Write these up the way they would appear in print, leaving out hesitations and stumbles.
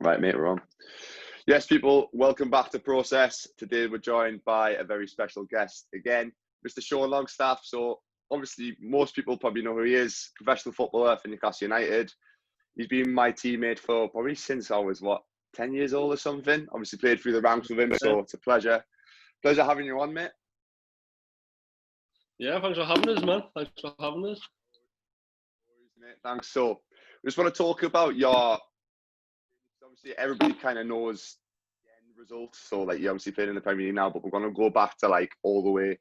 Right, mate, we're on. Yes, people, welcome back to Process. Today we're joined by a very special guest again, Mr. Sean Longstaff. So obviously most people probably know who he is, professional footballer for Newcastle United. He's been my teammate for probably since I was, 10 years old or something. Obviously played through the ranks with him, so it's a pleasure. Pleasure having you on, mate. Yeah, thanks for having us, man. Thanks for having us. Thanks. So we just want to talk about your, obviously everybody kind of knows the end result. So like you obviously playing in the Premier League now, but we're going to go back to like all the way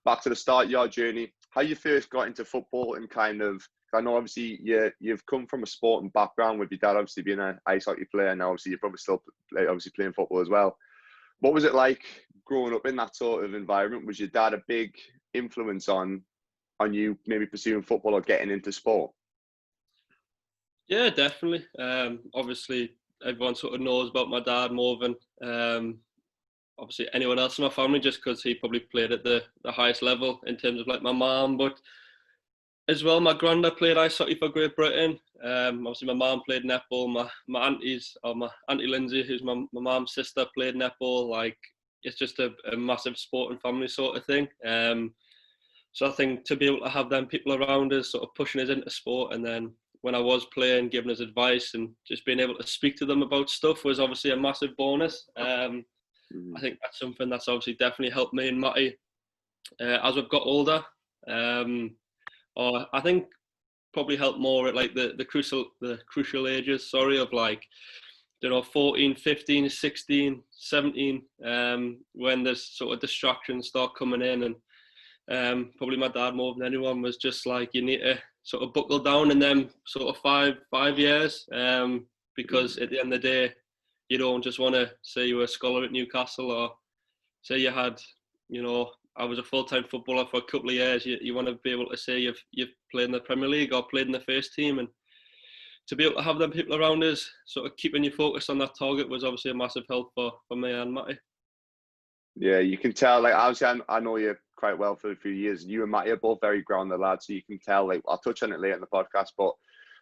back to the start of your journey, how you first got into football and kind of, I know obviously you've come from a sporting background with your dad obviously being an ice hockey player, and obviously you're probably still obviously playing football as well. What was it like growing up in that sort of environment? Was your dad a big influence on you maybe pursuing football or getting into sport? Yeah, definitely. Obviously, everyone sort of knows about my dad more than obviously anyone else in my family, just because he probably played at the highest level in terms of like my mum. But as well, my granddad played ice hockey for Great Britain. Obviously, my mum played netball. My auntie Lindsay, who's my mum's sister, played netball. Like, it's just a massive sporting family sort of thing. So I think to be able to have them people around us sort of pushing us into sport, and then when I was playing, giving us advice and just being able to speak to them about stuff was obviously a massive bonus. I think that's something that's obviously definitely helped me and Matty as we've got older. Or I think probably helped more at like the crucial ages, of like, 14, 15, 16, 17, when there's sort of distractions start coming in, and probably my dad more than anyone was just like, you need to sort of buckle down in them sort of five years, because at the end of the day, you don't just want to say you were a scholar at Newcastle, or say you had, I was a full-time footballer for a couple of years. You want to be able to say you've played in the Premier League or played in the first team, and to be able to have them people around us sort of keeping you focused on that target was obviously a massive help for me and Matty. Yeah, you can tell, like, obviously I know you quite well for a few years. You and Matty are both very grounded lads, so you can tell, like, I'll touch on it later in the podcast, but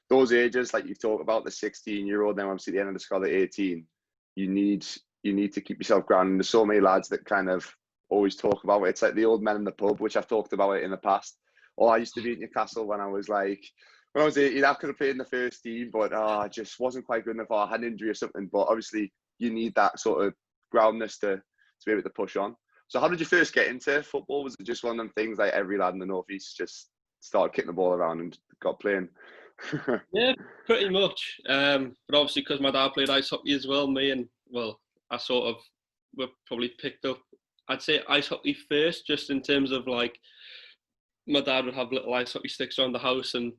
those ages, like you talk about, the 16-year-old, then obviously at the end of the squad at 18, you need to keep yourself grounded. And there's so many lads that kind of always talk about it. It's like the old men in the pub, which I've talked about it in the past. Oh, I used to be at Newcastle when I was 18, I could have played in the first team, but I just wasn't quite good enough, or I had an injury or something. But obviously you need that sort of groundness to be able to push on. So how did you first get into football? Was it just one of them things like every lad in the Northeast just started kicking the ball around and got playing? Yeah, pretty much. But obviously, because my dad played ice hockey as well, I sort of were probably picked up, I'd say ice hockey first, just in terms of like, my dad would have little ice hockey sticks around the house, and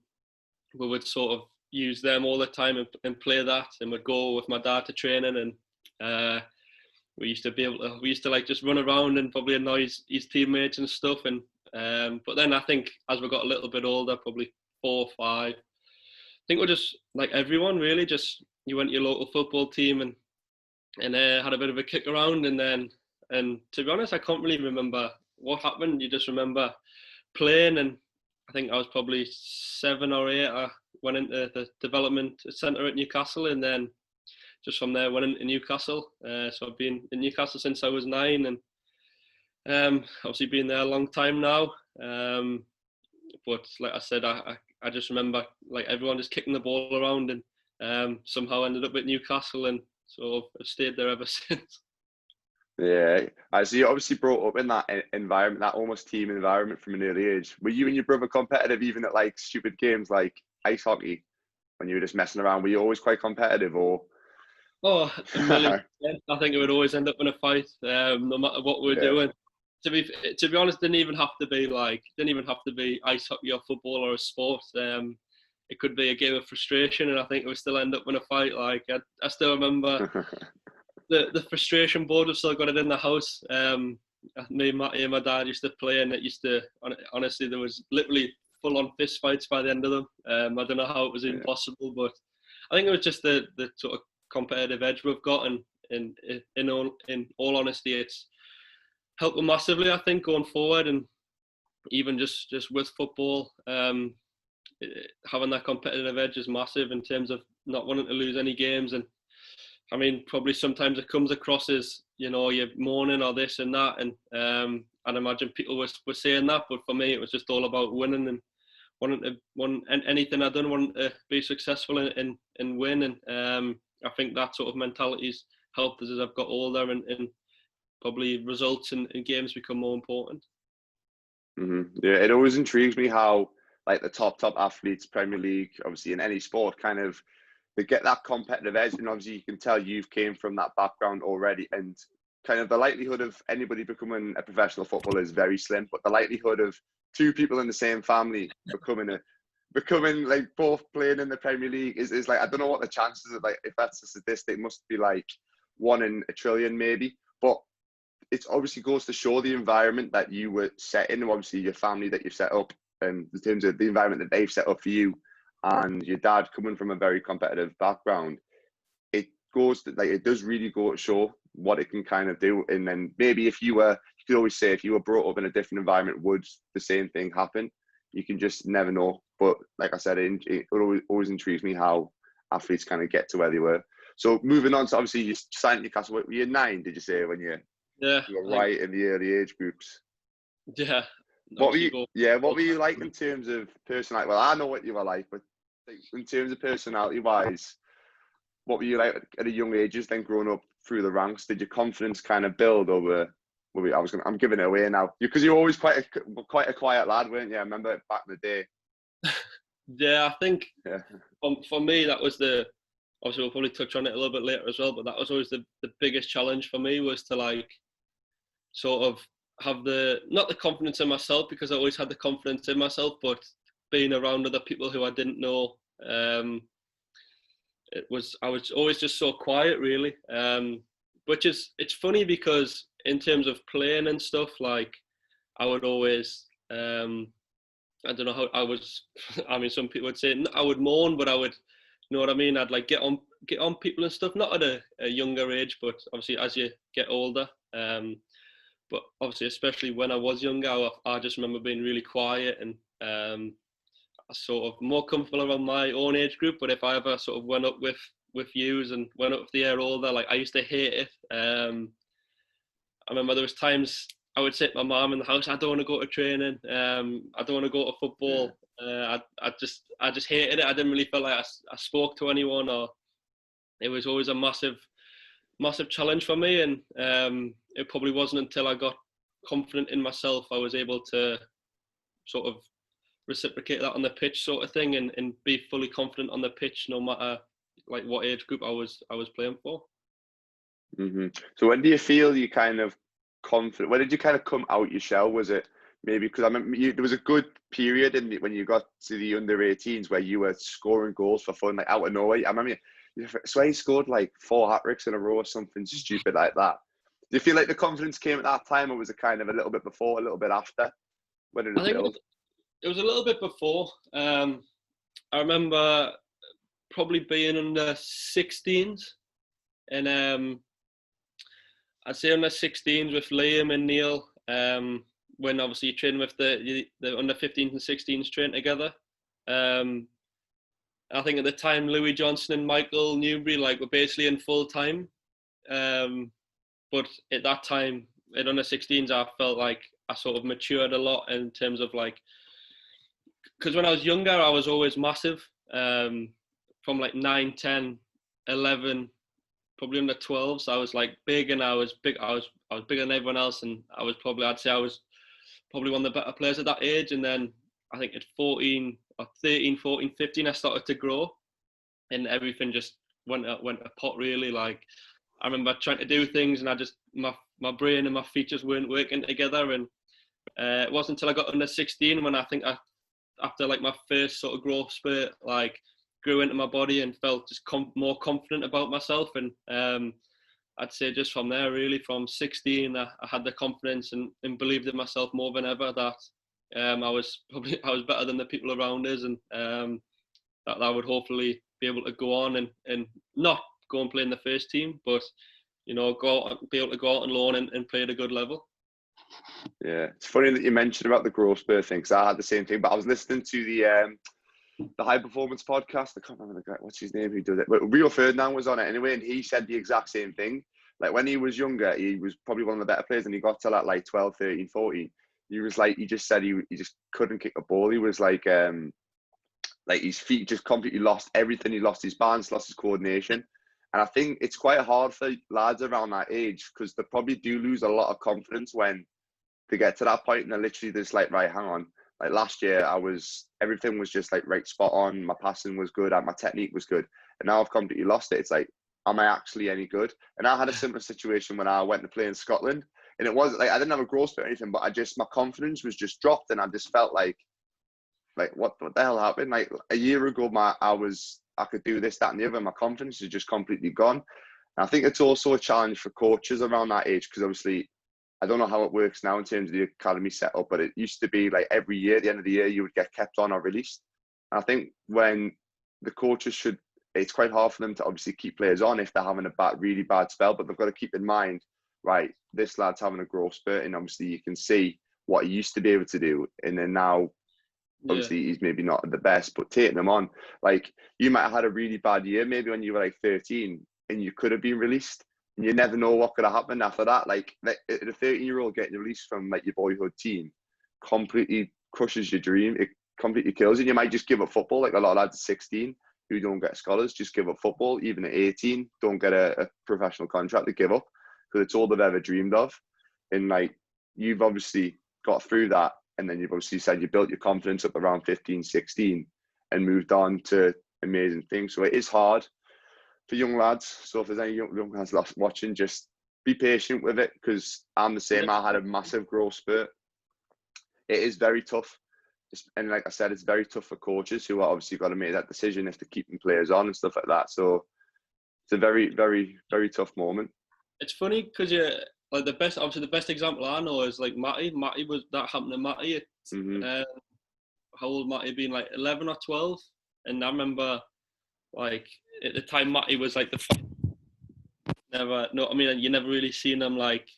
we would sort of use them all the time and play that, and we'd go with my dad to training, and we used to like just run around and probably annoy his teammates and stuff. And but then I think as we got a little bit older, probably 4 or 5, I think we're just like everyone really, just you went to your local football team and had a bit of a kick around, and to be honest, I can't really remember what happened. You just remember playing, and I think I was probably 7 or 8. I went into the development centre at Newcastle, and then just from there went into Newcastle. So I've been in Newcastle since I was 9, and obviously been there a long time now. But like I said, I just remember like everyone just kicking the ball around, and somehow ended up at Newcastle, and so I've stayed there ever since. Yeah, so you obviously brought up in that environment, that almost team environment from an early age. Were you and your brother competitive even at like stupid games like ice hockey when you were just messing around? Were you always quite competitive, or? Oh, a million percent. I think it would always end up in a fight, no matter what we're doing. To be honest, didn't even have to be ice hockey or football or a sport. It could be a game of frustration, and I think it would still end up in a fight. Like I still remember the frustration board. We've still got it in the house. Me, Matty, and my dad used to play, and it used to honestly, there was literally full-on fist fights by the end of them. I don't know how it was even possible, but I think it was just the sort of competitive edge we've got, and in all honesty, it's helped massively, I think, going forward, and even just with football, having that competitive edge is massive in terms of not wanting to lose any games, and I mean, probably sometimes it comes across as, you know, you're moaning or this and that, and I'd imagine people were saying that, but for me it was just all about winning and anything I done, wanting to be successful and win, and I think that sort of mentality's helped us as I've got older, and probably results in games become more important. Yeah, it always intrigues me how like the top athletes, Premier League, obviously in any sport, kind of they get that competitive edge, and obviously you can tell you've came from that background already, and kind of the likelihood of anybody becoming a professional footballer is very slim, but the likelihood of two people in the same family becoming like both playing in the Premier League is like, I don't know what the chances of, like, if that's a statistic, must be like 1 in a trillion maybe, but it obviously goes to show the environment that you were set in, obviously your family that you've set up, in terms of the environment that they've set up for you, and your dad coming from a very competitive background. It goes to, like, it does really go to show what it can kind of do. And then maybe you could always say if you were brought up in a different environment, would the same thing happen? You can just never know. But like I said, it always intrigues me how athletes kind of get to where they were. So moving on, so obviously you signed Newcastle. Were you 9, did you say, when you were right in the early age groups? Yeah. What were you like in terms of personality? Well, I know what you were like, but in terms of personality-wise, what were you like at a young age, then growing up through the ranks? Did your confidence kind of build over? I'm giving it away now, because you were always quite a quiet lad, weren't you? I remember back in the day. Yeah, I think for me that was obviously we'll probably touch on it a little bit later as well, but that was always the biggest challenge for me, was to like sort of have not the confidence in myself, because I always had the confidence in myself, but being around other people who I didn't know. I was always just so quiet, really. Which it's funny, because in terms of playing and stuff, like I would always, I don't know how I was. I mean, some people would say I would moan, but I would, you know what I mean? I'd like get on people and stuff, not at a younger age, but obviously as you get older. But obviously, especially when I was younger, I just remember being really quiet, and sort of more comfortable around my own age group. But if I ever sort of went up with yous and went up the year older, like I used to hate it. I remember there was times I would say to my mum in the house, I don't want to go to training, I don't want to go to football. I just hated it. I didn't really feel like I spoke to anyone, or it was always a massive challenge for me. And it probably wasn't until I got confident in myself I was able to sort of reciprocate that on the pitch, sort of thing, and be fully confident on the pitch, no matter like what age group I was playing for. So when do you feel you kind of confident? When did you kind of come out your shell? Was it maybe because I remember there was a good period when you got to the under 18s where you were scoring goals for fun, like out of nowhere. I remember you scored like 4 hat-tricks in a row or something stupid like that. Do you feel like the confidence came at that time, or was it kind of a little bit before, a little bit after? When did it build? It was a little bit before. I remember probably being under 16s, and I'd say under 16s with Liam and Neil, when obviously you train with the under 15s and 16s train together. I think at the time Louis Johnson and Michael Newbury like were basically in full time. But at that time, at under 16s, I felt like I sort of matured a lot in terms of like, because when I was younger, I was always massive. From like 9, 10, 11, probably under 12. So I was like big, and I was big. I was bigger than everyone else, and I'd say I was probably one of the better players at that age. And then I think at 13, 14, 15, I started to grow, and everything just went a pot, really. Like I remember trying to do things, and I just my brain and my feet just weren't working together. And it wasn't until I got under 16 when I think after like my first sort of growth spurt, like grew into my body and felt just more confident about myself. And I'd say just from there, really, from 16, I had the confidence and believed in myself more than ever, that I was better than the people around us, and that I would hopefully be able to go on and not go and play in the first team, but be able to go out on loan and play at a good level. Yeah, it's funny that you mentioned about the growth spurt thing, because I had the same thing. But I was listening to the High Performance podcast. I can't remember the guy, what's his name, who does it. But Rio Ferdinand was on it anyway, and he said the exact same thing. Like when he was younger, he was probably one of the better players, and he got to that like 12, 13, 14. He was like, he just said he just couldn't kick a ball. He was like his feet just completely lost everything. He lost his balance, lost his coordination. And I think it's quite hard for lads around that age because they probably do lose a lot of confidence when they get to that point and they're literally just like, right, hang on. Like last year, everything was just like right spot on. My passing was good and my technique was good. And now I've completely lost it. It's like, am I actually any good? And I had a similar situation when I went to play in Scotland. And it wasn't like, I didn't have a growth spurt or anything, but my confidence was just dropped. And I just felt like what the hell happened? Like a year ago, I could do this, that, and the other. My confidence is just completely gone. And I think it's also a challenge for coaches around that age because obviously, I don't know how it works now in terms of the academy setup, but it used to be like every year, at the end of the year, you would get kept on or released. And I think when the coaches it's quite hard for them to obviously keep players on if they're having a really bad spell, but they've got to keep in mind, right, this lad's having a growth spurt, and obviously you can see what he used to be able to do, and then now, obviously he's maybe not the best, but taking them on, like you might have had a really bad year, maybe when you were like 13, and you could have been released. And you never know what could have happened after that. Like a 13-year-old getting released from like your boyhood team completely crushes your dream. It completely kills you. You might just give up football. Like a lot of lads at 16 who don't get scholars just give up football. Even at 18, don't get a professional contract to give up because it's all they've ever dreamed of. And like you've obviously got through that, and then you've obviously said you built your confidence up around 15, 16 and moved on to amazing things. So it is hard for young lads. So if there's any young lads watching, just be patient with it because I'm the same. I had a massive growth spurt. It is very tough. And like I said, it's very tough for coaches who are obviously got to make that decision if they're keeping players on and stuff like that. So it's a very, very, very tough moment. It's funny because like the best example I know is like Matty. Matty was that happened to Matty. How old Matty been? Like 11 or 12, and I remember like at the time Matty was like you never really seen him like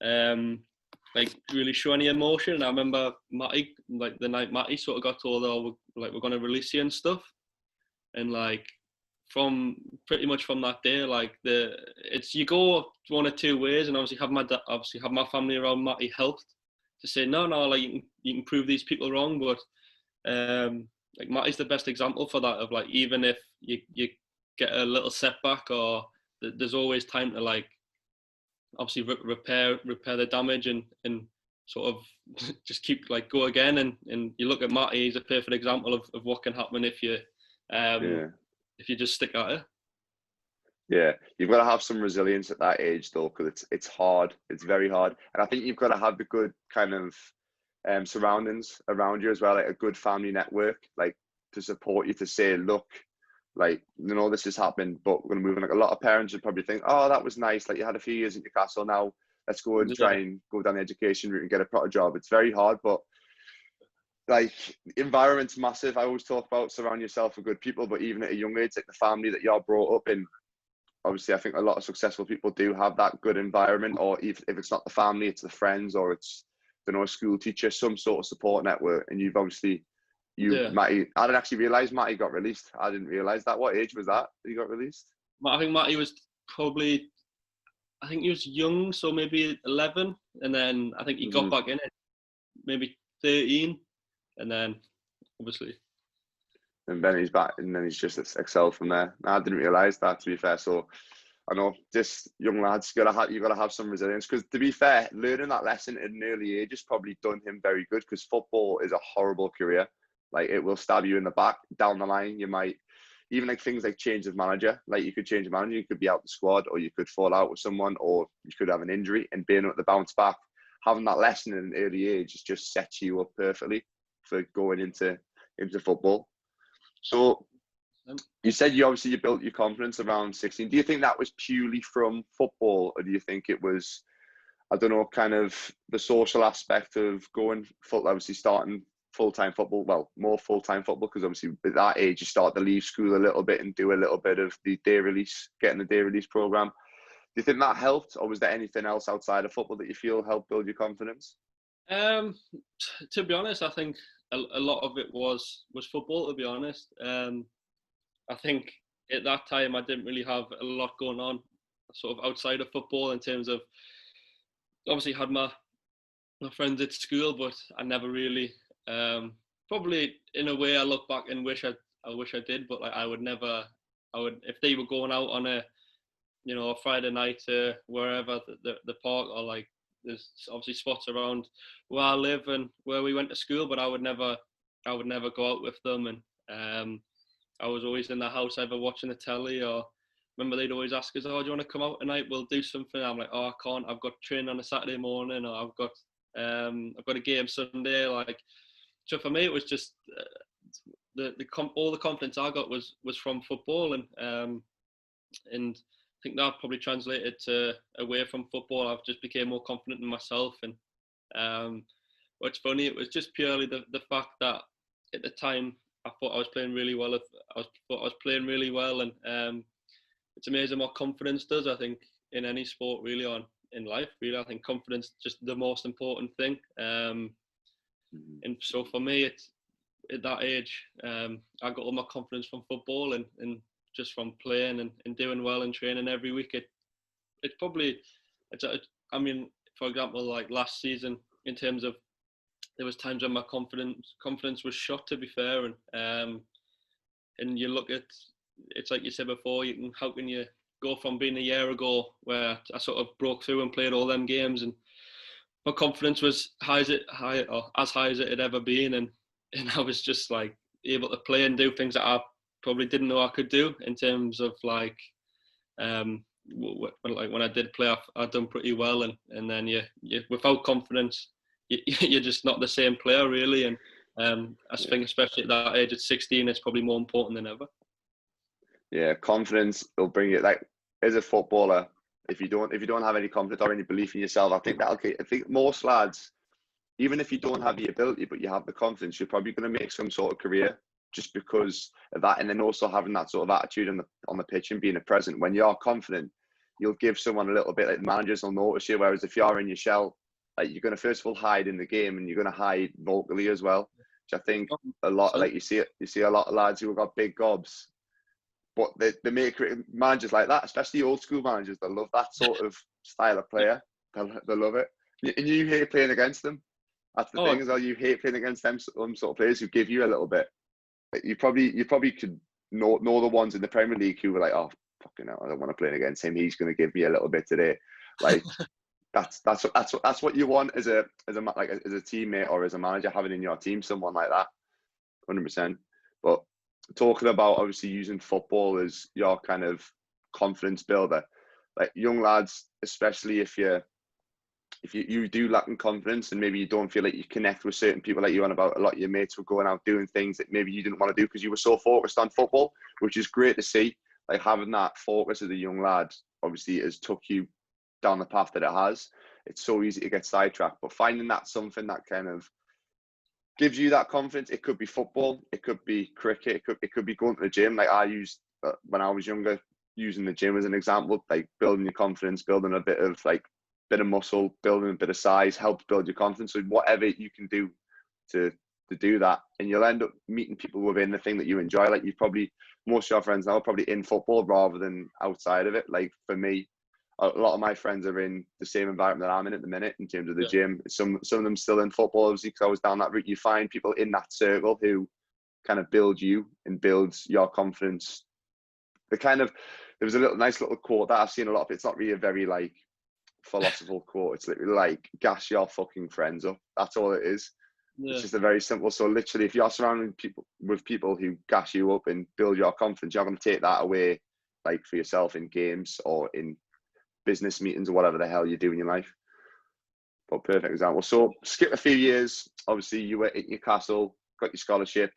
really show any emotion. And I remember Matty, like the night Matty sort of got told, oh, we're going to release you and stuff, and like from pretty much from that day, like you go one or two ways, and obviously have my family around Matty helped to say no, like you can prove these people wrong, but like Matty's the best example for that, of like even if you get a little setback, or there's always time to like obviously repair the damage and sort of just keep like go again. And you look at Matty, he's a perfect example of what can happen if you just stick at it. Yeah, you've got to have some resilience at that age though, because it's hard. It's very hard, and I think you've got to have the good kind of surroundings around you as well, like a good family network, like to support you, to say, look, like, you know, this has happened, but we're going to move on. Like a lot of parents would probably think, oh, that was nice. Like you had a few years at Newcastle, now let's go and try and go down the education route and get a proper job. It's very hard, but like environment's massive. I always talk about surround yourself with good people, but even at a young age, like the family that you're brought up in, obviously I think a lot of successful people do have that good environment, or if it's not the family, it's the friends, or it's, you know, a school teacher, some sort of support network. And you've obviously, Matty, I didn't actually realise Matty got released. I didn't realise that. What age was that he got released? I think Matty was probably, I think he was young, so maybe 11, and then I think he got back in it maybe 13, and then obviously. And then he's back, and then he's just excelled from there. I didn't realise that, to be fair. So I know, just young lads, you got to have some resilience, because to be fair, learning that lesson at an early age has probably done him very good, because football is a horrible career. Like it will stab you in the back down the line. You might even like things like change of manager. Like you could change of manager, you could be out the squad, or you could fall out with someone, or you could have an injury, and being able to bounce back, having that lesson at an early age just sets you up perfectly for going into football. So you said you built your confidence around 16. Do you think that was purely from football, or do you think it was, I don't know, kind of the social aspect of going obviously starting full-time football, well, more full-time football, because obviously at that age you start to leave school a little bit and do a little bit of the day release, getting the day release program. Do you think that helped, or was there anything else outside of football that you feel helped build your confidence? To be honest, I think a lot of it was football, to be honest. I think at that time I didn't really have a lot going on sort of outside of football, in terms of, obviously had my friends at school, but I never really, probably in a way I look back and wish I did, but like I would, if they were going out on a Friday night to wherever, the park, or like there's obviously spots around where I live and where we went to school, but I would never go out with them. And I was always in the house either watching the telly, or remember they'd always ask us, "Oh, do you want to come out tonight? We'll do something." I'm like, "Oh, I can't. I've got training on a Saturday morning, or I've got a game Sunday." Like, so for me, it was just all the confidence I got was from football, and I think that probably translated to away from football. I've just became more confident in myself, and what's funny, it was just purely the fact that at the time I thought I was playing really well. I was playing really well, and it's amazing what confidence does. I think in any sport, really, on in life, really, I think confidence is just the most important thing. And so for me, it's at that age, I got all my confidence from football, and just from playing and doing well and training every week. I mean, for example, like last season, in terms of, there was times when my confidence was shot, to be fair, and you look at, it's like you said before, how can you go from being a year ago where I sort of broke through and played all them games, and my confidence was as high as it had ever been, and I was just like able to play and do things that I probably didn't know I could do, in terms of like, when I did play, I'd done pretty well, and then you without confidence, you're just not the same player, really. And I think especially at that age, at 16, it's probably more important than ever. Yeah, confidence will bring it. Like, as a footballer, if you don't have any confidence or any belief in yourself, I think most lads, even if you don't have the ability but you have the confidence, you're probably going to make some sort of career just because of that. And then also having that sort of attitude on the pitch and being a present. When you're confident, you'll give someone a little bit, like managers will notice you. Whereas if you're in your shell, like, you're going to first of all hide in the game, and you're going to hide vocally as well. Which I think a lot, like you see a lot of lads who have got big gobs, but they make managers like that, especially old school managers. They love that sort of style of player. They love it, and you hate playing against them. That's the thing as well. You hate playing against them sort of players who give you a little bit. Like, you probably could know the ones in the Premier League who were like, "Oh, fucking hell, I don't want to play against him. He's going to give me a little bit today." Like, that's what you want as a teammate or as a manager, having in your team someone like that, 100%. But talking about obviously using football as your kind of confidence builder, like young lads, especially if you do lack in confidence and maybe you don't feel like you connect with certain people, like you on about, a lot of your mates were going out doing things that maybe you didn't want to do because you were so focused on football, which is great to see. Like, having that focus as a young lad obviously has took you down the path that it has. It's so easy to get sidetracked, but finding that something that kind of gives you that confidence. It could be football, it could be cricket, it could be going to the gym. Like I used when I was younger, using the gym as an example, like building your confidence, building a bit of muscle, building a bit of size helps build your confidence. So whatever you can do to do that, and you'll end up meeting people within the thing that you enjoy. Like, most of your friends now are probably in football rather than outside of it. Like for me, a lot of my friends are in the same environment that I'm in at the minute in terms of the gym. Some of them still in football, obviously, because I was down that route. You find people in that circle who kind of build you and builds your confidence. There was a nice little quote that I've seen a lot of. It's not really a very philosophical quote. It's literally like, gas your fucking friends up. That's all it is. Yeah. It's just a very simple. So literally, if you're surrounding people who gas you up and build your confidence, you're going to take that away, like for yourself in games or in business meetings or whatever the hell you do in your life. But perfect example. So skip a few years. Obviously, you were at Newcastle, got your scholarship.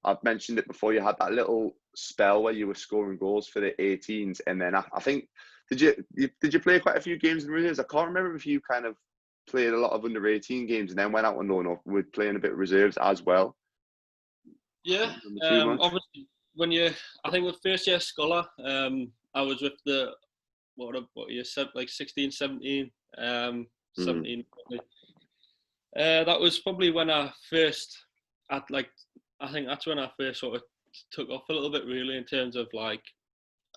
I've mentioned it before. You had that little spell where you were scoring goals for the 18s, and then I think did you play quite a few games in reserves? I can't remember if you kind of played a lot of under 18 games and then went out on loan, or were playing a bit of reserves as well. Yeah, obviously I think with first year scholar, I was with the what year, like 16, 17, 17. That was probably when I first I think that's when I first sort of took off a little bit, really, in terms of like,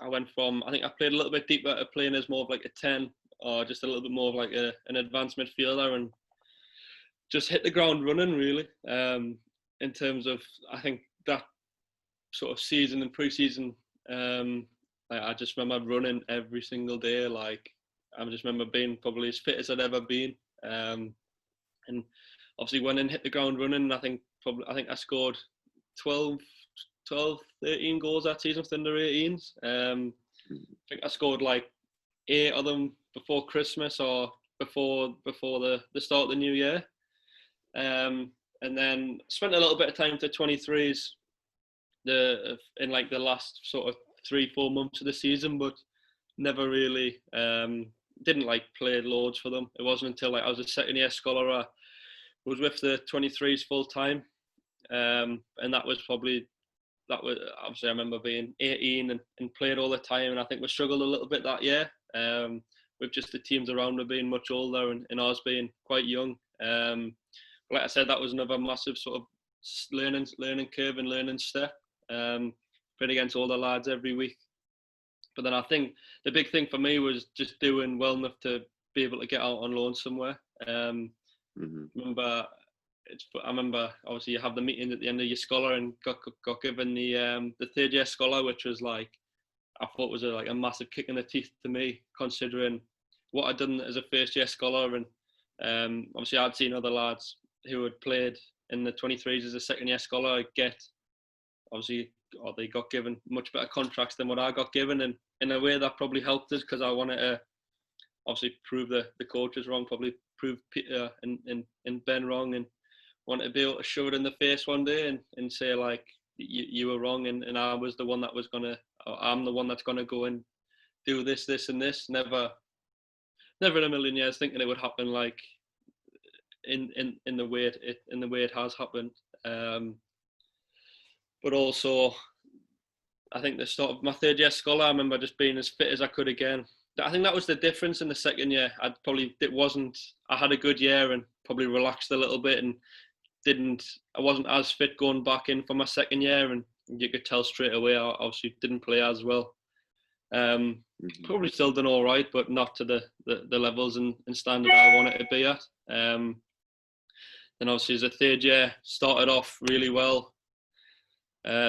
I went from, I think I played a little bit deeper to playing as more of like a 10 or just a little bit more of like an advanced midfielder, and just hit the ground running, really. In terms of, I think that sort of season and pre-season, I just remember running every single day. Like, I just remember being probably as fit as I'd ever been. And obviously went and hit the ground running. I think I scored 12, 13 goals that season for under 18s. I think I scored like 8 of them before Christmas or before the start of the new year. And then spent a little bit of time to 23s in like the last sort of 3-4 months of the season, but never really didn't like play loads for them. It wasn't until like I was a second year scholar I was with the 23s full time, and that was obviously I remember being 18 and played all the time, and I think we struggled a little bit that year with just the teams around me being much older and ours being quite young. Like I said, that was another massive sort of learning curve and learning step. Playing against older lads every week. But then I think the big thing for me was just doing well enough to be able to get out on loan somewhere. I remember obviously you have the meeting at the end of your scholar and got given the third year scholar, which was like, I thought was a massive kick in the teeth to me, considering what I'd done as a first year scholar. And obviously I'd seen other lads who had played in the 23s as a second year scholar they got given much better contracts than what I got given, and in a way that probably helped us, because I wanted to obviously prove the coaches wrong, probably prove Peter and Ben wrong, and wanted to be able to show it in the face one day and say like, you were wrong, and I was the one that was I'm the one that's gonna go and do this and this. Never in a million years thinking it would happen like in the way it has happened. But also, I think the start of my third year scholar, I remember just being as fit as I could again. I think that was the difference in the second year. I had a good year and probably relaxed a little bit, and I wasn't as fit going back in for my second year, and you could tell straight away I obviously didn't play as well. Probably still done all right, but not to the levels and standard I wanted to be at. Then obviously as a third year, started off really well.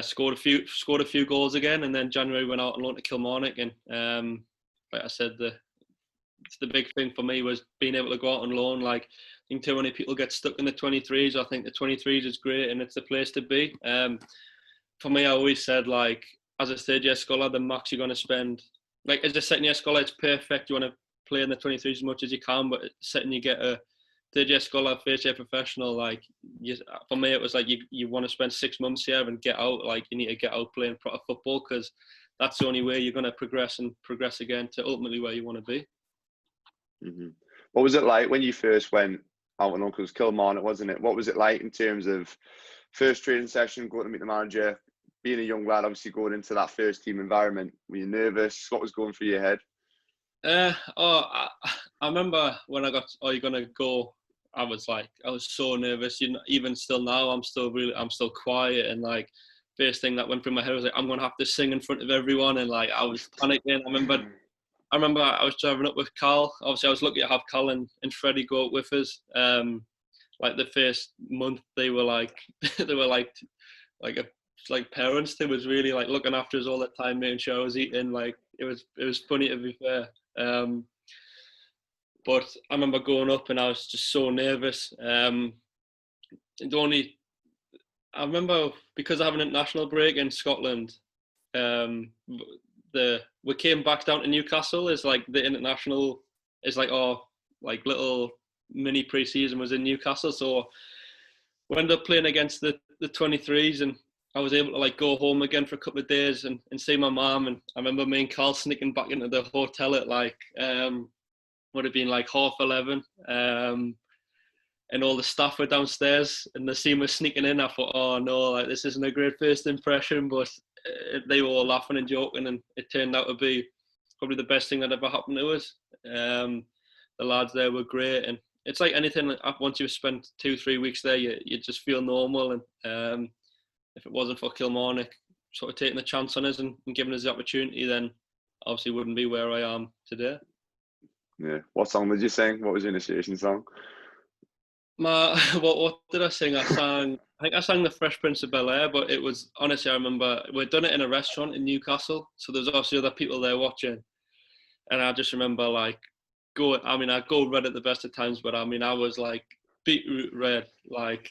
Scored a few goals again, and then January went out on loan to Kilmarnock, and like I said, the big thing for me was being able to go out on loan. Like, I think too many people get stuck in the 23s. I think the 23s is great and it's the place to be. For me, I always said, like, as a third year scholar, the max you're going to spend, like as a second year scholar, it's perfect. You want to play in the 23s as much as you can, but setting you get a third year scholar, first year professional, like, for me it was like you want to spend 6 months here and get out. Like, you need to get out playing proper football, because that's the only way you're going to progress again to ultimately where you want to be. What was it like when you first went out on Uncle's Kilmarnock, wasn't it? What was it like in terms of first training session, going to meet the manager, being a young lad, obviously going into that first team environment? Were you nervous? What was going through your head? I remember when I got, you're going to go, I was so nervous. Even still now, I'm still quiet, and like, first thing that went through my head was like, I'm going to have to sing in front of everyone, and like, I was panicking. I remember I was driving up with Cal. Obviously, I was lucky to have Cal and Freddie go up with us. Like the first month, they were like parents. They was really like looking after us all the time, making sure I was eating. Like, it was funny, to be fair. But I remember going up and I was just so nervous. I remember, because I have an international break in Scotland, we came back down to Newcastle as like the international, is like our like little mini pre-season was in Newcastle. So we ended up playing against the 23s, and I was able to like go home again for a couple of days and see my mum. And I remember me and Carl sneaking back into the hotel at like would have been like 11:30, and all the staff were downstairs and the scene was sneaking in. I thought, oh no, like, this isn't a great first impression, but they were all laughing and joking, and it turned out to be probably the best thing that ever happened to us. The lads there were great, and it's like anything. Once you've spent 2-3 weeks there, you just feel normal. And if it wasn't for Kilmarnock sort of taking the chance on us and giving us the opportunity, then obviously wouldn't be where I am today. Yeah. What song did you sing? What was your initiation song? What did I sing? I think I sang The Fresh Prince of Bel-Air, but it was, honestly, I remember we'd done it in a restaurant in Newcastle, so there's obviously other people there watching, and I just remember like I go red at the best of times, but I mean I was like beetroot red, like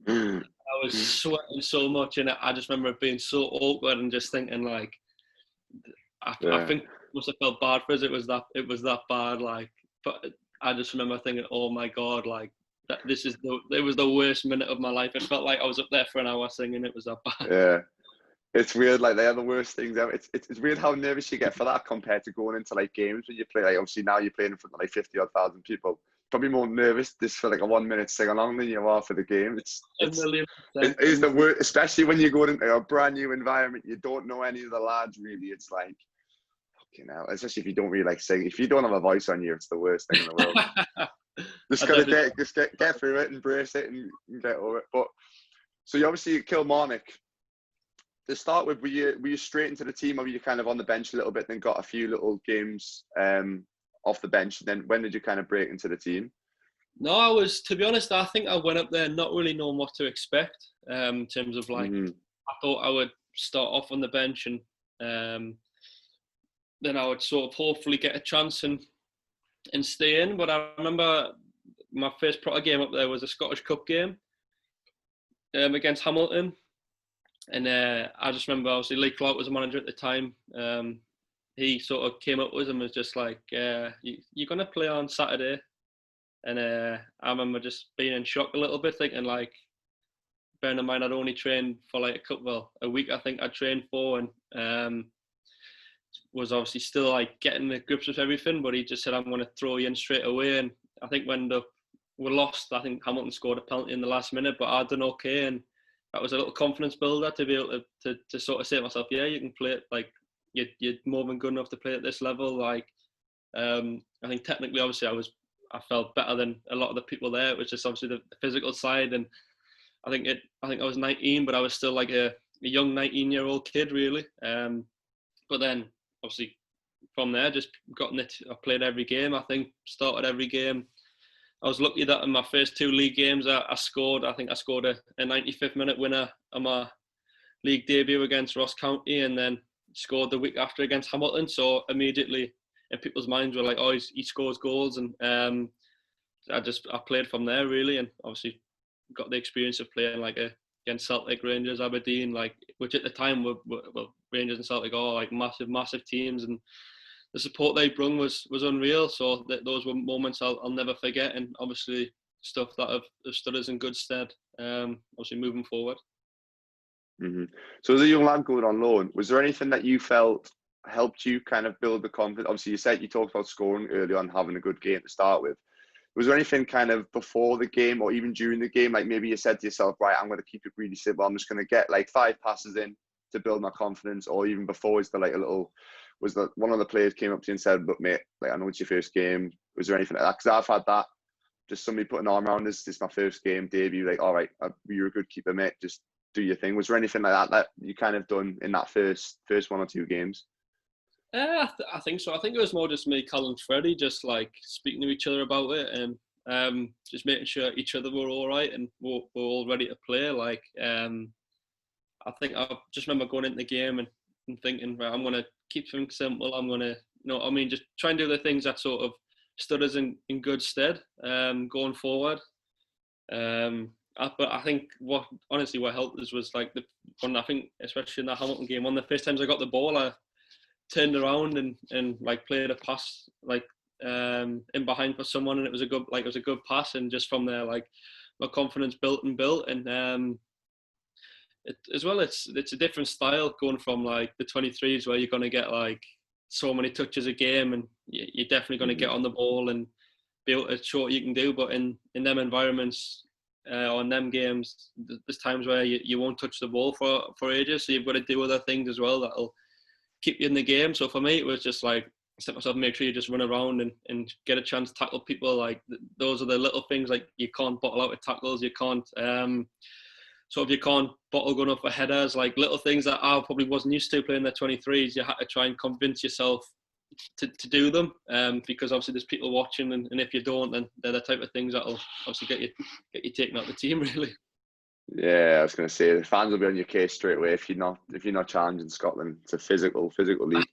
I was sweating so much, and I just remember it being so awkward and just thinking like I think I must have felt bad for us. It was that bad, like, but I just remember thinking, oh my god, like. It was the worst minute of my life. It felt like I was up there for an hour singing. It was that bad. Yeah, it's weird. Like they are the worst things ever. It's weird how nervous you get for that compared to going into like games when you play. Like obviously now you're playing in front of like 50,000 people. Probably more nervous just for like a 1 minute sing along than you are for the game. It is the worst, especially when you go into a brand new environment. You don't know any of the lads really. It's like, fucking hell. Especially if you don't really like sing. If you don't have a voice on you, it's the worst thing in the world. Just get through it, embrace it, and get over it. But so you obviously Kilmarnock. To start with, were you straight into the team, or were you kind of on the bench a little bit, then got a few little games off the bench? And then when did you kind of break into the team? No, to be honest, I think I went up there not really knowing what to expect in terms of like, I thought I would start off on the bench and then I would sort of hopefully get a chance and stay in. But I remember my first proper game up there was a Scottish Cup game against Hamilton. And I just remember, obviously, Lee Clark was the manager at the time. He sort of came up with him and was just like, you're going to play on Saturday. And I remember just being in shock a little bit, thinking like, bearing in mind I'd only trained for like a week I think I trained for, and was obviously still like getting the grips with everything, but he just said, I'm going to throw you in straight away. And I think we lost. I think Hamilton scored a penalty in the last minute, but I'd done okay, and that was a little confidence builder to be able to sort of say to myself, yeah, you can play it, like you're more than good enough to play at this level. Like I think technically, obviously, I felt better than a lot of the people there. It was just obviously the physical side, and I think I was 19, but I was still like a young 19-year-old kid, really. But then obviously from there, just gotten it. I played every game. I think started every game. I was lucky that in my first 2 league games, I scored. I think I scored a 95th minute winner on my league debut against Ross County, and then scored the week after against Hamilton. So immediately, in people's minds were like, "Oh, he scores goals," and I played from there really, and obviously got the experience of playing like against Celtic, Rangers, Aberdeen, like which at the time were Rangers and Celtic are like massive teams, and the support they brought was unreal. So those were moments I'll never forget, and obviously stuff that have stood us in good stead. Obviously moving forward. Mm-hmm. So as a young lad going on loan, was there anything that you felt helped you kind of build the confidence? Obviously, you talked about scoring early on, having a good game to start with. Was there anything kind of before the game or even during the game, like maybe you said to yourself, right, I'm going to keep it really simple. I'm just going to get like 5 passes in to build my confidence, or even before, is there like was that one of the players came up to you and said, look, mate, like I know it's your first game. Was there anything like that? Because I've had that. Just somebody put an arm around us. This is my first game debut. Like, all right, you're a good keeper, mate. Just do your thing. Was there anything like that you kind of done in that first 1 or 2 games? I think so. I think it was more just me, Cal and Freddie, just like speaking to each other about it, and just making sure each other were all right and we're all ready to play. Like, I think I just remember going into the game and thinking, right, I'm going to keep things simple. I'm going to, just try and do the things that sort of stood us in good stead going forward. But I think what helped us was like I think especially in that Hamilton game, one of the first times I got the ball, I turned around and like played a pass like in behind for someone, and it was a good pass, and just from there like my confidence built, and it's a different style going from like the 23s where you're going to get like so many touches a game, and you're definitely going to get on the ball and be able to show what you can do. But in them environments or in them games, there's times where you won't touch the ball for ages, so you've got to do other things as well that'll keep you in the game. So for me, it was just like set myself, make sure you just run around and get a chance to tackle people. Like those are the little things, like you can't bottle out with tackles, you can't so if you can't bottle gun up for headers, like little things that I probably wasn't used to playing the 23s, you had to try and convince yourself to do them, because obviously there's people watching, and if you don't, then they're the type of things that'll obviously get you taken out of the team, really. Yeah, I was going to say the fans will be on your case straight away if you're not challenging Scotland. It's a physical league.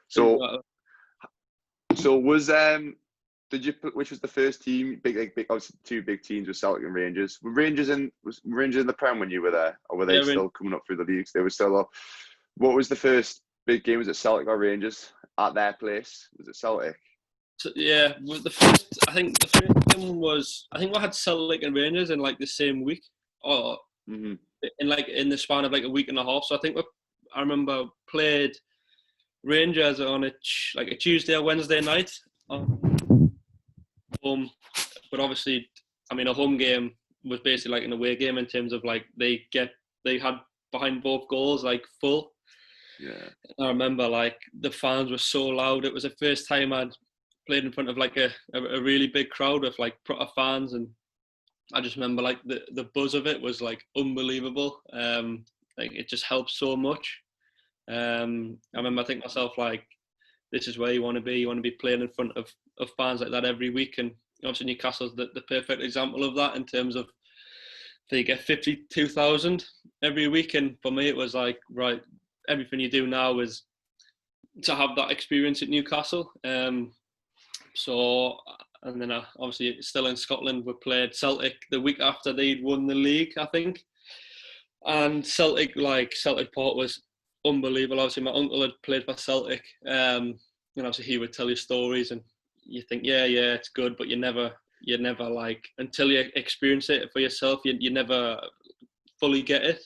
So was which was the first team? Big obviously two big teams with Celtic and Rangers. Was Rangers in the Prem when you were there, or were they still coming up through the leagues? They were still up. What was the first big game? Was it Celtic or Rangers at their place? Was it Celtic? So, yeah, the first game was, I think we had Celtic and Rangers in like the same week, or in the span of like a week and a half. So I think I remember played Rangers on a Tuesday or Wednesday night. But obviously, I mean, a home game was basically like an away game in terms of like they had behind both goals like full. Yeah. I remember like the fans were so loud. It was the first time I'd played in front of like a really big crowd of like proper fans, and I just remember like the buzz of it was like unbelievable. Like it just helped so much. I remember I think myself like, this is where you want to be. You want to be playing in front of fans like that every week, and obviously Newcastle's the perfect example of that in terms of they get 52,000 every week, and for me it was like, right, everything you do now is to have that experience at Newcastle. So, and then obviously still in Scotland, we played Celtic the week after they'd won the league, I think. And Celtic Port was unbelievable. Obviously, my uncle had played for Celtic, and obviously he would tell you stories, and you think, yeah, it's good, but you never like, until you experience it for yourself, you never fully get it.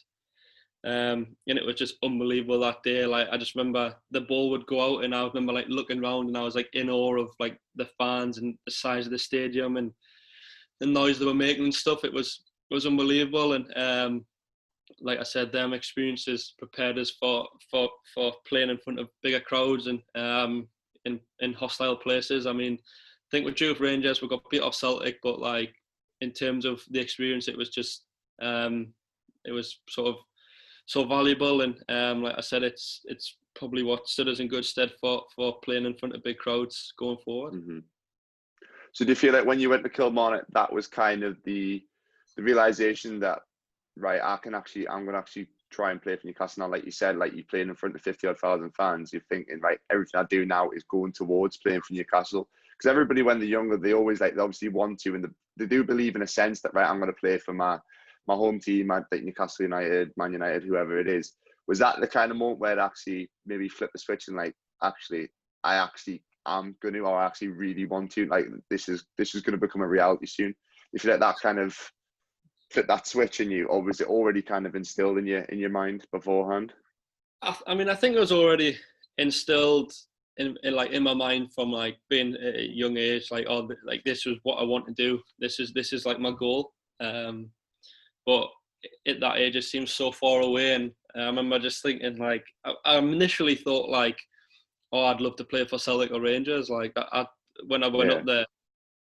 And it was just unbelievable that day. Like I just remember the ball would go out, and I remember like looking around, and I was like in awe of like the fans and the size of the stadium and the noise they were making and stuff. It was unbelievable, and like I said, them experiences prepared us for playing in front of bigger crowds and in hostile places. I mean, I think with Youth Rangers we got beat off Celtic, but like in terms of the experience, it was just it was sort of so valuable, and like I said, it's probably what stood us in good stead for playing in front of big crowds going forward. Mm-hmm. So do you feel like when you went to Kilmarnock, that was kind of the realization that, right, I'm going to actually try and play for Newcastle now? Like you said, like you're playing in front of 50,000 fans, you're thinking, right, everything I do now is going towards playing for Newcastle. Because everybody, when they're younger, they always they obviously want to, and they do believe in a sense that, right, I'm going to play for my home team, like Newcastle United, Man United, whoever it is. Was that the kind of moment where it actually maybe flip the switch and like, I'm going to, or I actually really want to, like, this is going to become a reality soon? If you let that kind of flip that switch in you, or was it already kind of instilled in your mind beforehand? I mean, I think it was already instilled in my mind from like being at a young age, like, oh, like this was what I want to do. This is like my goal. But at that age, it seems so far away. And I remember just thinking, like, I initially thought, like, oh, I'd love to play for Celtic or Rangers. Like, when I went up there,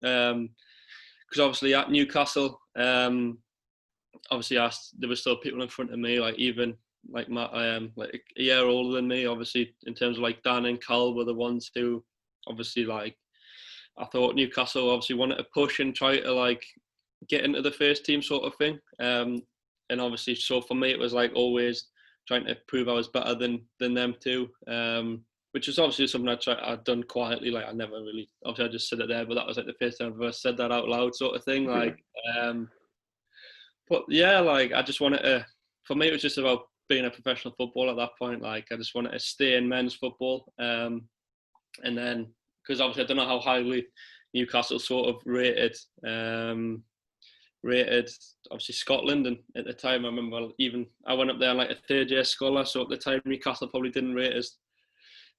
because obviously at Newcastle, obviously there were still people in front of me, like even like like a year older than me. Obviously, in terms of like Dan and Cal were the ones who, obviously, like, I thought Newcastle obviously wanted to push and try to like get into the first team sort of thing. And obviously, so for me, it was like always trying to prove I was better than them too. Which is obviously something I'd done quietly. Like I never really, obviously I just said it there, but that was like the first time I've ever said that out loud sort of thing. Like, but yeah, like I just wanted to, for me, it was just about being a professional footballer at that point. Like I just wanted to stay in men's football. And then, because obviously I don't know how highly Newcastle sort of rated obviously Scotland, and at the time I remember even I went up there like a third year scholar, so at the time Newcastle probably didn't rate us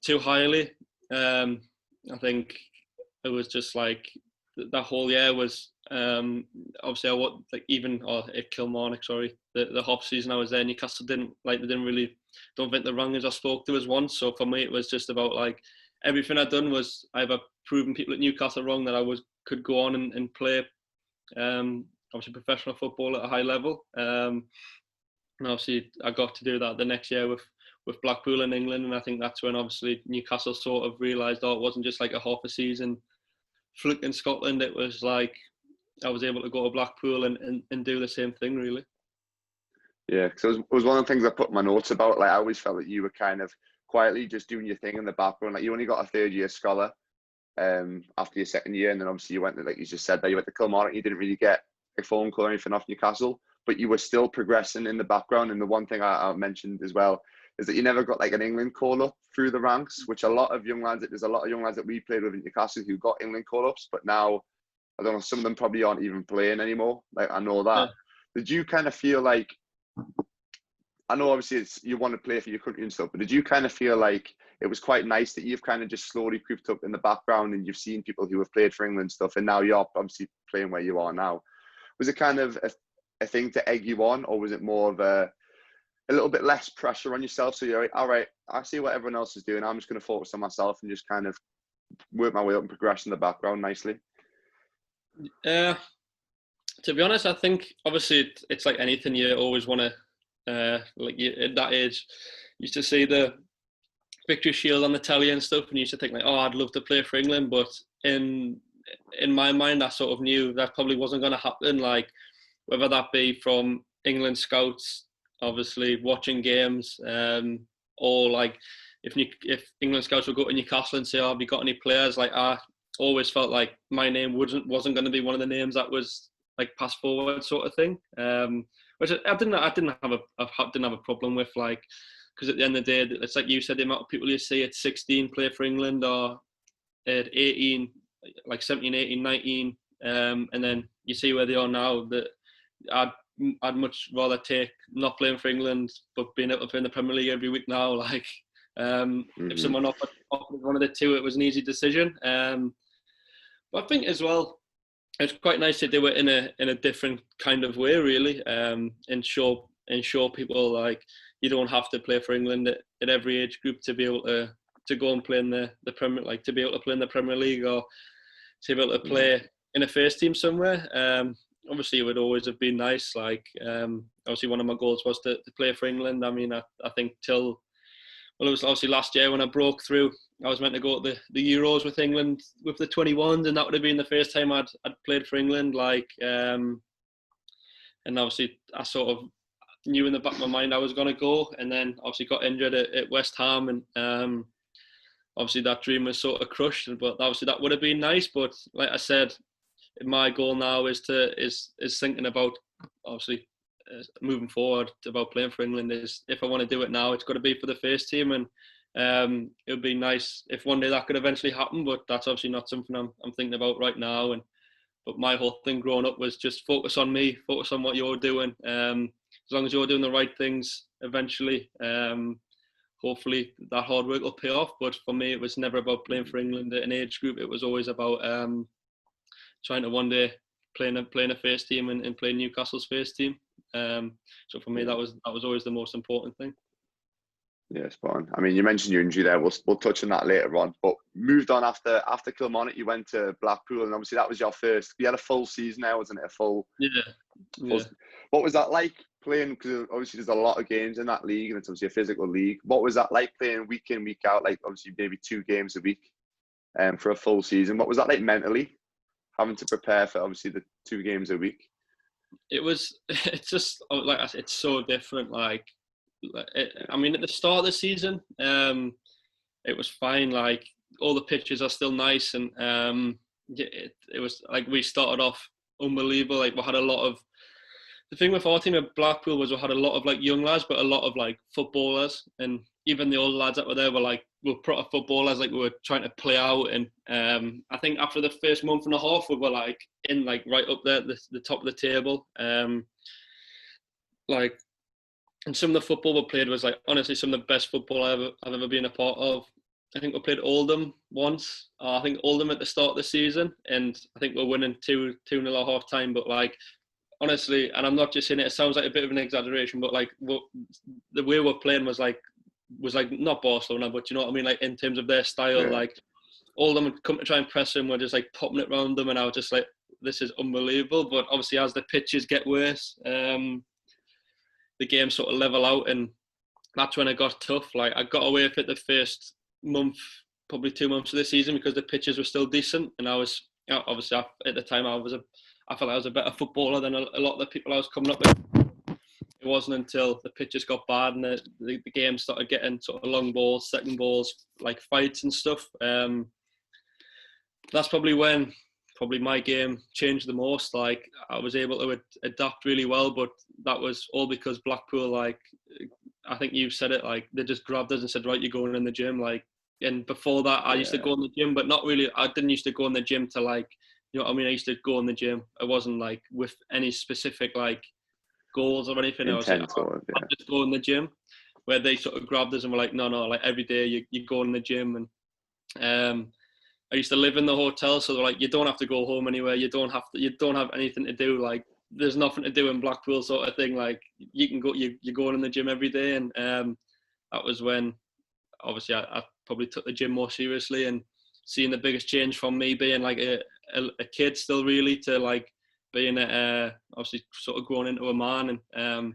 too highly. I think it was just like that whole year was obviously I want like even at Kilmarnock, sorry, the half season I was there, Newcastle don't think the Rangers I spoke to us once. So for me it was just about like everything I'd done was either proving people at Newcastle wrong that could go on and play obviously professional football at a high level. And obviously I got to do that the next year with Blackpool in England, and I think that's when obviously Newcastle sort of realised, it wasn't just like a half a season flick in Scotland. It was like I was able to go to Blackpool and do the same thing, really. Yeah, because it was one of the things I put my notes about. Like, I always felt that you were kind of quietly just doing your thing in the background. Like, you only got a third-year scholar after your second year, and then obviously you went to, like you just said, that you went to Kilmarnock. You didn't really get a phone call or anything off Newcastle, but you were still progressing in the background. And the one thing I mentioned as well is that you never got like an England call up through the ranks, which there's a lot of young lads that we played with in Newcastle who got England call ups, but now I don't know, some of them probably aren't even playing anymore. Like, I know that. Yeah. Did you kind of feel like, I know obviously you want to play for your country and stuff, but did you kind of feel like it was quite nice that you've kind of just slowly creeped up in the background and you've seen people who have played for England and stuff, and now you're obviously playing where you are now? Was it kind of a thing to egg you on, or was it more of a little bit less pressure on yourself? So you're like, all right, I see what everyone else is doing, I'm just going to focus on myself and just kind of work my way up and progress in the background nicely? To be honest, I think obviously it's like anything, you always want to, at that age, you used to see the victory shield on the telly and stuff, and you used to think like, I'd love to play for England. But in my mind, I sort of knew that probably wasn't going to happen. Like, whether that be from England scouts, obviously watching games, or like if England scouts would go to Newcastle and say, have you got any players? Like, I always felt like my name wasn't going to be one of the names that was like passed forward, sort of thing. Which I didn't have a problem with, like, because at the end of the day, it's like you said, the amount of people you see at 16 play for England, or at 18, like 17, 18, 19, and then you see where they are now. That I'd much rather take not playing for England but being able to play in the Premier League every week now. Like, if someone offered one of the two, it was an easy decision. But I think as well, it's quite nice to do it in a different kind of way, really, and show people like you don't have to play for England at every age group to be able to go and play in the Premier, like to be able to play in the Premier League, or to be able to play in a first team somewhere. Obviously, it would always have been nice. Like, obviously, one of my goals was to play for England. I mean, I think it was obviously last year when I broke through. I was meant to go to the Euros with England with the 21s, and that would have been the first time I'd played for England. Like, and obviously I sort of knew in the back of my mind I was going to go, and then obviously got injured at West Ham, and obviously that dream was sort of crushed. But obviously that would have been nice. But like I said, my goal now is thinking about obviously moving forward about playing for England. Is if I want to do it now, it's got to be for the first team, and it would be nice if one day that could eventually happen. But that's obviously not something I'm thinking about right now. But my whole thing growing up was just focus on me, focus on what you're doing. As long as you're doing the right things, eventually, hopefully that hard work will pay off. But for me, it was never about playing for England at an age group. It was always about trying to one day playing a first team and playing Newcastle's first team. So for me, that was always the most important thing. Yeah, spot on. I mean, you mentioned your injury there. We'll touch on that later on. But moved on after Kilmarnock, you went to Blackpool, and obviously that was your first. You had a full season there, wasn't it? A full. Yeah. What was that like playing? Because obviously there's a lot of games in that league, and it's obviously a physical league. What was that like playing week in, week out? Like obviously maybe 2 games a week, for a full season. What was that like mentally, having to prepare for obviously the 2 games a week? It's just like it's so different. Like, I mean, at the start of the season, it was fine. Like, all the pitches are still nice, and it was like we started off unbelievable. Like, we had a lot of. The thing with our team at Blackpool was we had a lot of like young lads, but a lot of like footballers, and even the old lads that were there were proper footballers. Like, we were trying to play out, and I think after the first month and a half, we were like in like right up there, the top of the table. And some of the football we played was like honestly some of the best football I've ever been a part of. I think we played Oldham once. I think Oldham at the start of the season, and I think we're winning 2-0 at half time. But like, honestly, and I'm not just saying it sounds like a bit of an exaggeration, but like the way we're playing was like was like not Barcelona, but you know what I mean, like in terms of their style, Yeah. like all of them would come to try and press him, were just like popping it around them, and I was just like, this is unbelievable. But obviously, as the pitches get worse, the game sort of level out, and that's when it got tough. Like I got away with it the first month, probably 2 months of the season, because the pitches were still decent, and I was obviously at the time I felt I was a better footballer than a lot of the people I was coming up with. It wasn't until the pitches got bad and the game started getting sort of long balls, second balls, like fights and stuff. That's probably when my game changed the most. Like I was able to adapt really well, but that was all because Blackpool, like I think you said it, like they just grabbed us and said, right, you're going in the gym. Like, and before that, I used to go in the gym, but not really. I didn't used to go in the gym to like, you know what I mean? I used to go in the gym. I wasn't like with any specific like goals or anything. I was like, I'll just go in the gym. Where they sort of grabbed us and were like, no, like every day you go in the gym. And I used to live in the hotel, so they're like, you don't have to go home anywhere. You don't have anything to do. Like, there's nothing to do in Blackpool, sort of thing. Like, you can go, you're going in the gym every day, and that was when, obviously, I probably took the gym more seriously, and seeing the biggest change from me being like a kid still, really, to like being obviously sort of growing into a man. And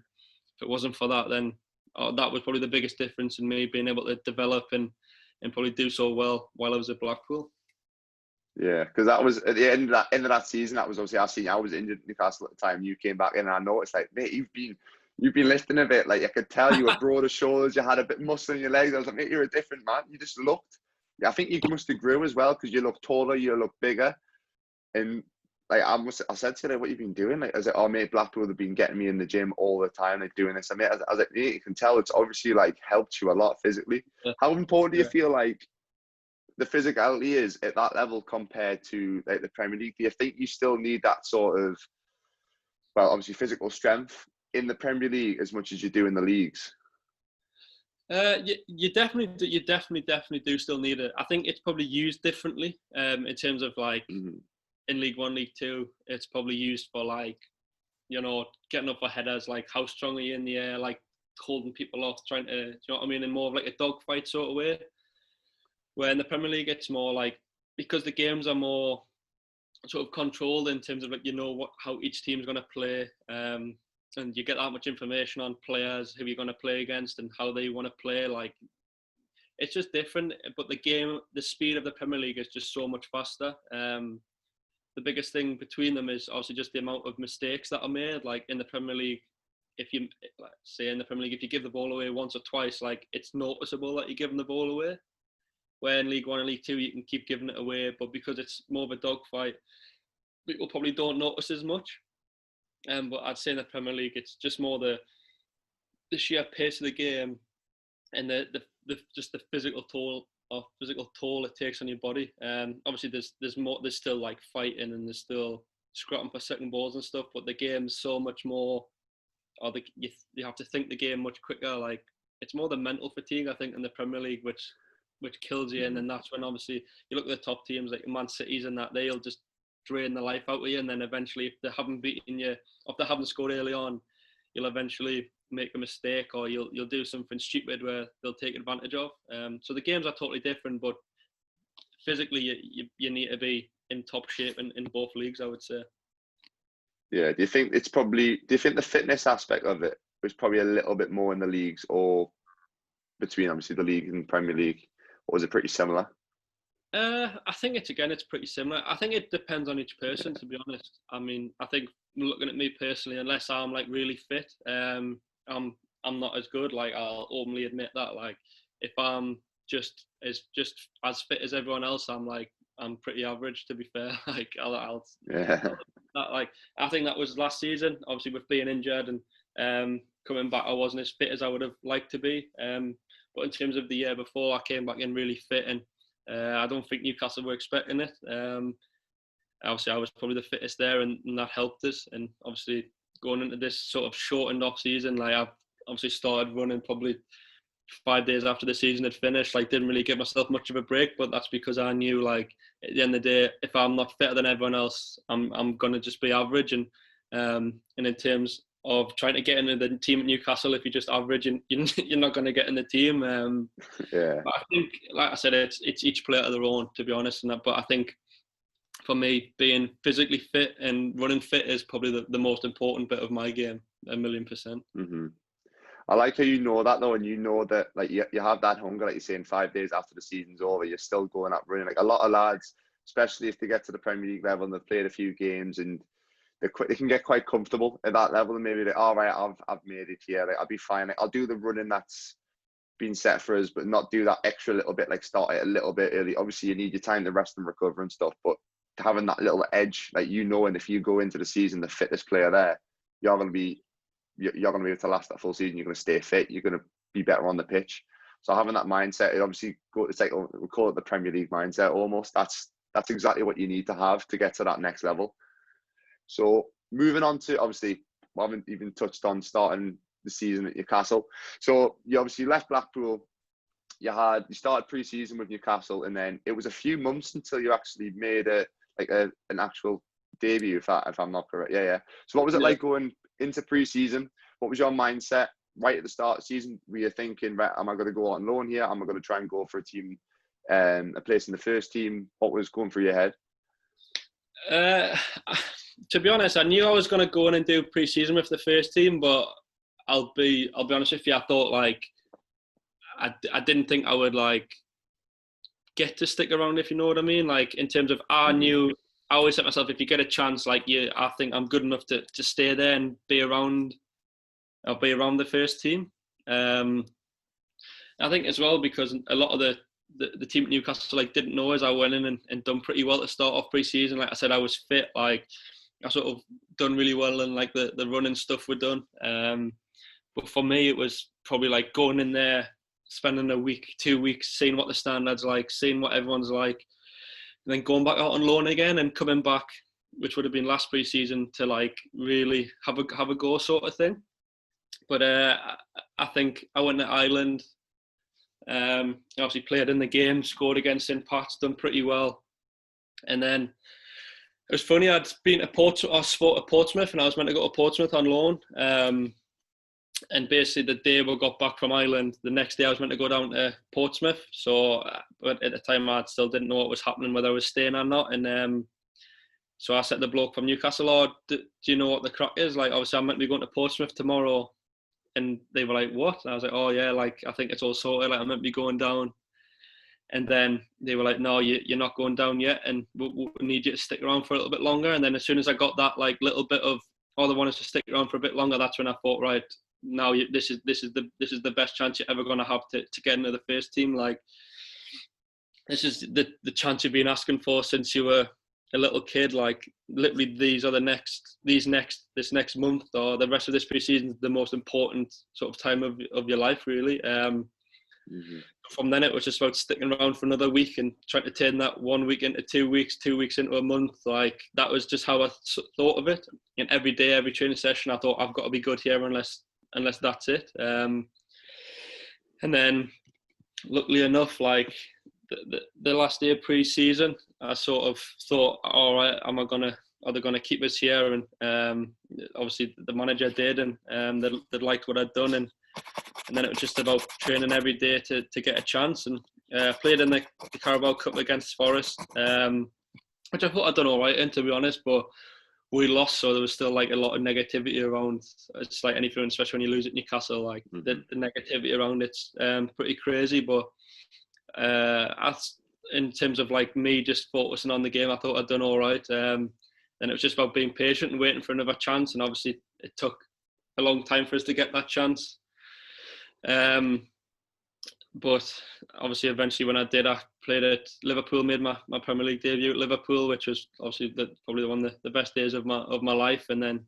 if it wasn't for that, then that was probably the biggest difference in me being able to develop and probably do so well while I was at Blackpool. Yeah, because that was at the end of that season. That was obviously I was injured at Newcastle at the time. You came back in, and I noticed, like, mate, you've been lifting a bit. Like, I could tell you were broader shoulders. You had a bit of muscle in your legs. I was like, mate, you're a different man. You just looked. I think you must have grew as well, because you look taller, you look bigger, and like I said to her, what you've been doing? Like, I was like, oh mate, Blackpool have been getting me in the gym all the time, like doing this. I mean, I was like, mate, you can tell it's obviously like helped you a lot physically. Yeah. How important do you feel like the physicality is at that level compared to like the Premier League? Do you think you still need that sort of, well, obviously physical strength in the Premier League as much as you do in the leagues? You definitely do still need it. I think it's probably used differently in terms of like in League One, League Two, it's probably used for like, you know, getting up for headers, like how strong are you in the air, like holding people off, trying to, you know what I mean, in more of like a dogfight sort of way. Where in the Premier League, it's more like, because the games are more sort of controlled in terms of like, you know, how each team's going to play, and you get that much information on players, who you're going to play against and how they want to play. Like, it's just different. But the speed of the Premier League is just so much faster. The biggest thing between them is obviously just the amount of mistakes that are made. Like in the Premier League, if you give the ball away once or twice, like it's noticeable that you're giving the ball away. Where in League One and League Two, you can keep giving it away, but because it's more of a dogfight, people probably don't notice as much. But I'd say in the Premier League, it's just more the sheer pace of the game and the physical toll it takes on your body. Obviously, there's still like fighting, and there's still scrapping for second balls and stuff, but the game's so much more. You have to think the game much quicker. Like, it's more the mental fatigue, I think, in the Premier League, which kills you. And then that's when obviously you look at the top teams like Man City's and that, they'll just drain the life out of you, and then eventually if they haven't beaten you, if they haven't scored early on, you'll eventually make a mistake, or you'll do something stupid where they'll take advantage of. So the games are totally different, but physically you need to be in top shape in both leagues, I would say. Yeah, do you think the fitness aspect of it was probably a little bit more in the leagues, or between obviously the league and Premier League, or was it pretty similar? I think it's pretty similar. I think it depends on each person, to be honest. I mean, I think looking at me personally, unless I'm like really fit, I'm not as good. Like, I'll openly admit that. Like, if I'm just as fit as everyone else, I'm pretty average, to be fair. Like, I think that was last season. Obviously, with being injured and coming back, I wasn't as fit as I would have liked to be. But in terms of the year before, I came back in really fit, and I don't think Newcastle were expecting it. Obviously, I was probably the fittest there, and that helped us. And obviously, going into this sort of shortened off season, like I've obviously started running probably 5 days after the season had finished. Like, didn't really give myself much of a break, but that's because I knew, like, at the end of the day, if I'm not fitter than everyone else, I'm gonna just be average. And in terms trying to get into the team at Newcastle. If you're just average, and you're not going to get in the team. Yeah. But I think, like I said, it's each player to their own, to be honest. But I think for me, being physically fit and running fit is probably the most important bit of my game, 1,000,000%. Mm-hmm. I like how you know that though, and you know that like you have that hunger, like you're saying, 5 days after the season's over, you're still going up running. Like a lot of lads, especially if they get to the Premier League level and they've played a few games, and they can get quite comfortable at that level, and maybe they're all right, I've made it here, like, I'll be fine. Like, I'll do the running that's been set for us, but not do that extra little bit, like start it a little bit early. Obviously, you need your time to rest and recover and stuff, but having that little edge, like and if you go into the season the fittest player there, you're going to be able to last that full season. You're going to stay fit. You're going to be better on the pitch. So having that mindset, it obviously it's like we call it the Premier League mindset almost. That's exactly what you need to have to get to that next level. So moving on to, obviously, we haven't even touched on starting the season at Newcastle. So you obviously left Blackpool. You started pre-season with Newcastle, and then it was a few months until you actually made an actual debut, if I'm not correct. Yeah. So what was it like going into pre-season? What was your mindset right at the start of the season? Were you thinking, right, am I going to go on loan here? Am I going to try and go for a team, a place in the first team? What was going through your head? To be honest, I knew I was going to go in and do pre-season with the first team, but I'll be honest with you, I thought I didn't think I would get to stick around, if you know what I mean. Like in terms of, I always set myself, if you get a chance, I think I'm good enough to stay there and be around the first team. I think as well, because a lot of the team at Newcastle didn't know us. I went in and done pretty well to start off pre-season. Like I said, I was fit. I sort of done really well, and the running stuff were done. But for me, it was probably going in there, spending a week, 2 weeks, seeing what the standards like, seeing what everyone's like, and then going back out on loan again and coming back, which would have been last pre-season, to really have a go sort of thing. But I think I went to Ireland. Obviously played in the game, scored against St. Pat's, done pretty well. And then it was funny, I'd been to Portsmouth, and I was meant to go to Portsmouth on loan. And basically the day we got back from Ireland, the next day I was meant to go down to Portsmouth. So, but at the time I still didn't know what was happening, whether I was staying or not. And so I said to the bloke from Newcastle, do you know what the crack is? Obviously I'm meant to be going to Portsmouth tomorrow. And they were like, what? And I was like, oh yeah, I think it's all sorted. I'm meant to be going down. And then they were like, no, you're not going down yet, and we'll need you to stick around for a little bit longer. And then as soon as I got that little bit of, oh, they want us to stick around for a bit longer, that's when I thought, right, now this is the best chance you're ever going to have to get into the first team. This is the chance you've been asking for since you were a little kid. Literally, this next month or the rest of this pre-season is the most important sort of time of your life, really. From then it was just about sticking around for another week and trying to turn that 1 week into 2 weeks, 2 weeks into a month. That was just how I thought of it. And every day, every training session, I thought, I've got to be good here unless that's it. And then, luckily enough, the last day of pre-season, I sort of thought, all right, are they gonna keep us here? And obviously the manager did, and they liked what I'd done, and then it was just about training every day to get a chance. And played in the Carabao Cup against Forest, which I thought I'd done all right in, to be honest, but we lost, so there was still a lot of negativity around. It's like anything, especially when you lose at Newcastle, the negativity around it's pretty crazy. But in terms of me just focusing on the game, I thought I'd done all right. And it was just about being patient and waiting for another chance. And obviously it took a long time for us to get that chance. But obviously eventually when I did, I played at Liverpool, made my Premier League debut at Liverpool, which was obviously probably one of the best days of my life. And then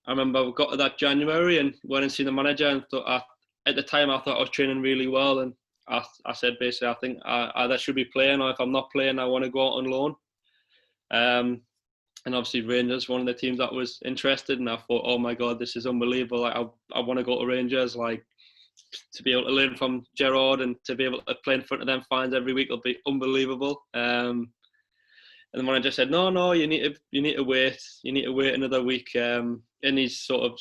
I remember we got to that January and went and seen the manager, and thought, at the time I thought I was training really well, and I said basically, I think I either should be playing, or if I'm not playing, I want to go out on loan. And obviously Rangers, one of the teams that was interested, and I thought, oh my God, this is unbelievable. I want to go to Rangers. To be able to learn from Gerrard and to be able to play in front of them fans every week will be unbelievable. And And the manager said, no, you need to wait. You need to wait another week. And he's sort of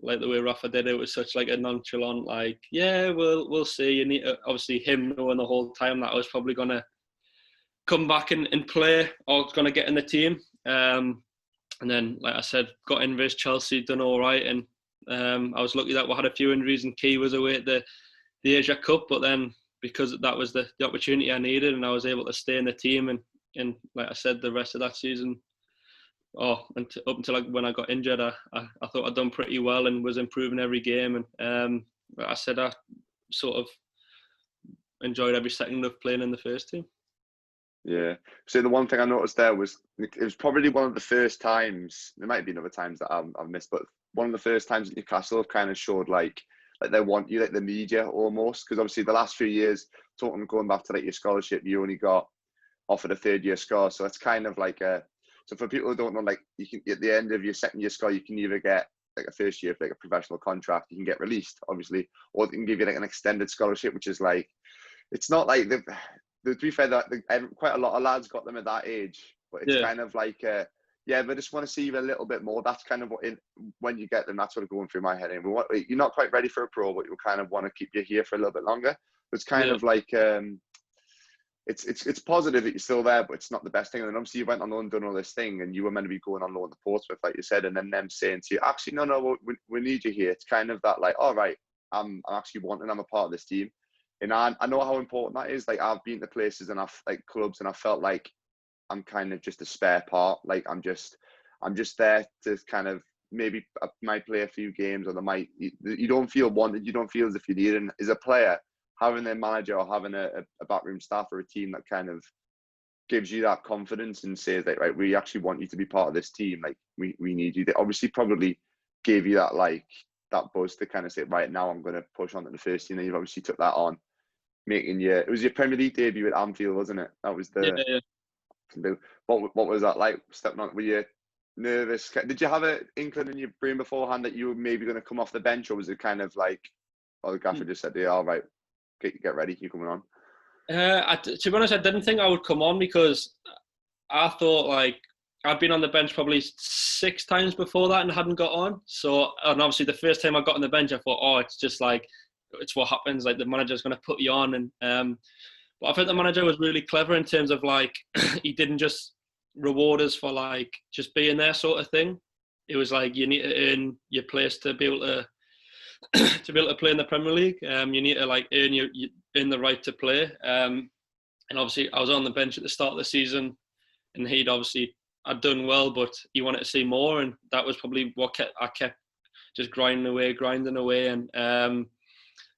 like the way Rafa did it was such like a nonchalant, like, yeah, we'll see. You need to, obviously him knowing the whole time that I was probably going to come back and play or going to get in the team. And then, like I said, got in versus Chelsea, done all right. And I was lucky that we had a few injuries and Key was away at the Asia Cup. But then because that was the opportunity I needed and I was able to stay in the team and like I said, the rest of that season, up until like when I got injured, I thought I'd done pretty well and was improving every game. And like I said, I sort of enjoyed every second of playing in the first team. Yeah. So the one thing I noticed there was it was probably one of the first times. There might be other times that I've missed, but one of the first times at Newcastle kind of showed like they want you, like the media almost, because obviously the last few years, talking going back to like your scholarship, you only got offered a third-year score, so it's kind of like so for people who don't know, like you can at the end of your second-year score, you can either get like a first year, like a professional contract, you can get released, obviously, or they can give you like an extended scholarship, which is like, it's not like to be fair, that quite a lot of lads got them at that age, but it's kind of like, yeah, but I just want to see you a little bit more. That's kind of what when you get them, that's what going through my head. And you're not quite ready for a pro, but you kind of want to keep you here for a little bit longer. It's kind of like, it's positive that you're still there, but it's not the best thing. And then obviously you went on loan, done all this thing, and you were meant to be going on loan to Portsmouth, like you said, and then them saying to you, actually, no, we need you here. It's kind of that like, all right, I'm actually wanting, I'm a part of this team. And I know how important that is. Like I've been to places and I've like clubs and I felt like I'm kind of just a spare part. Like I'm just there to kind of maybe I might play a few games or you don't feel wanted. You don't feel as if you need it. And as a player, having a manager or having a backroom staff or a team that kind of gives you that confidence and says like, right, we actually want you to be part of this team. Like we need you. They obviously probably gave you that like that buzz to kind of say, right, now I'm going to push on to the first team. And you've obviously took that on. It was your Premier League debut at Anfield, wasn't it? That was the What was that like stepping on? Were you nervous? Did you have an inkling in your brain beforehand that you were maybe going to come off the bench, or was it kind of like, oh, the gaffer just said, yeah, all right, get ready, you're coming on? To be honest, I didn't think I would come on because I thought like I'd been on the bench probably 6 times before that and hadn't got on. So, and obviously the first time I got on the bench, I thought, oh, it's just like, it's what happens. Like the manager's going to put you on, and but I think the manager was really clever in terms of like he didn't just reward us for like just being there sort of thing. It was like you need to earn your place to be able to play in the Premier League. You need to like earn the right to play. And obviously I was on the bench at the start of the season, and I'd done well, but he wanted to see more, and that was probably what I kept just grinding away, and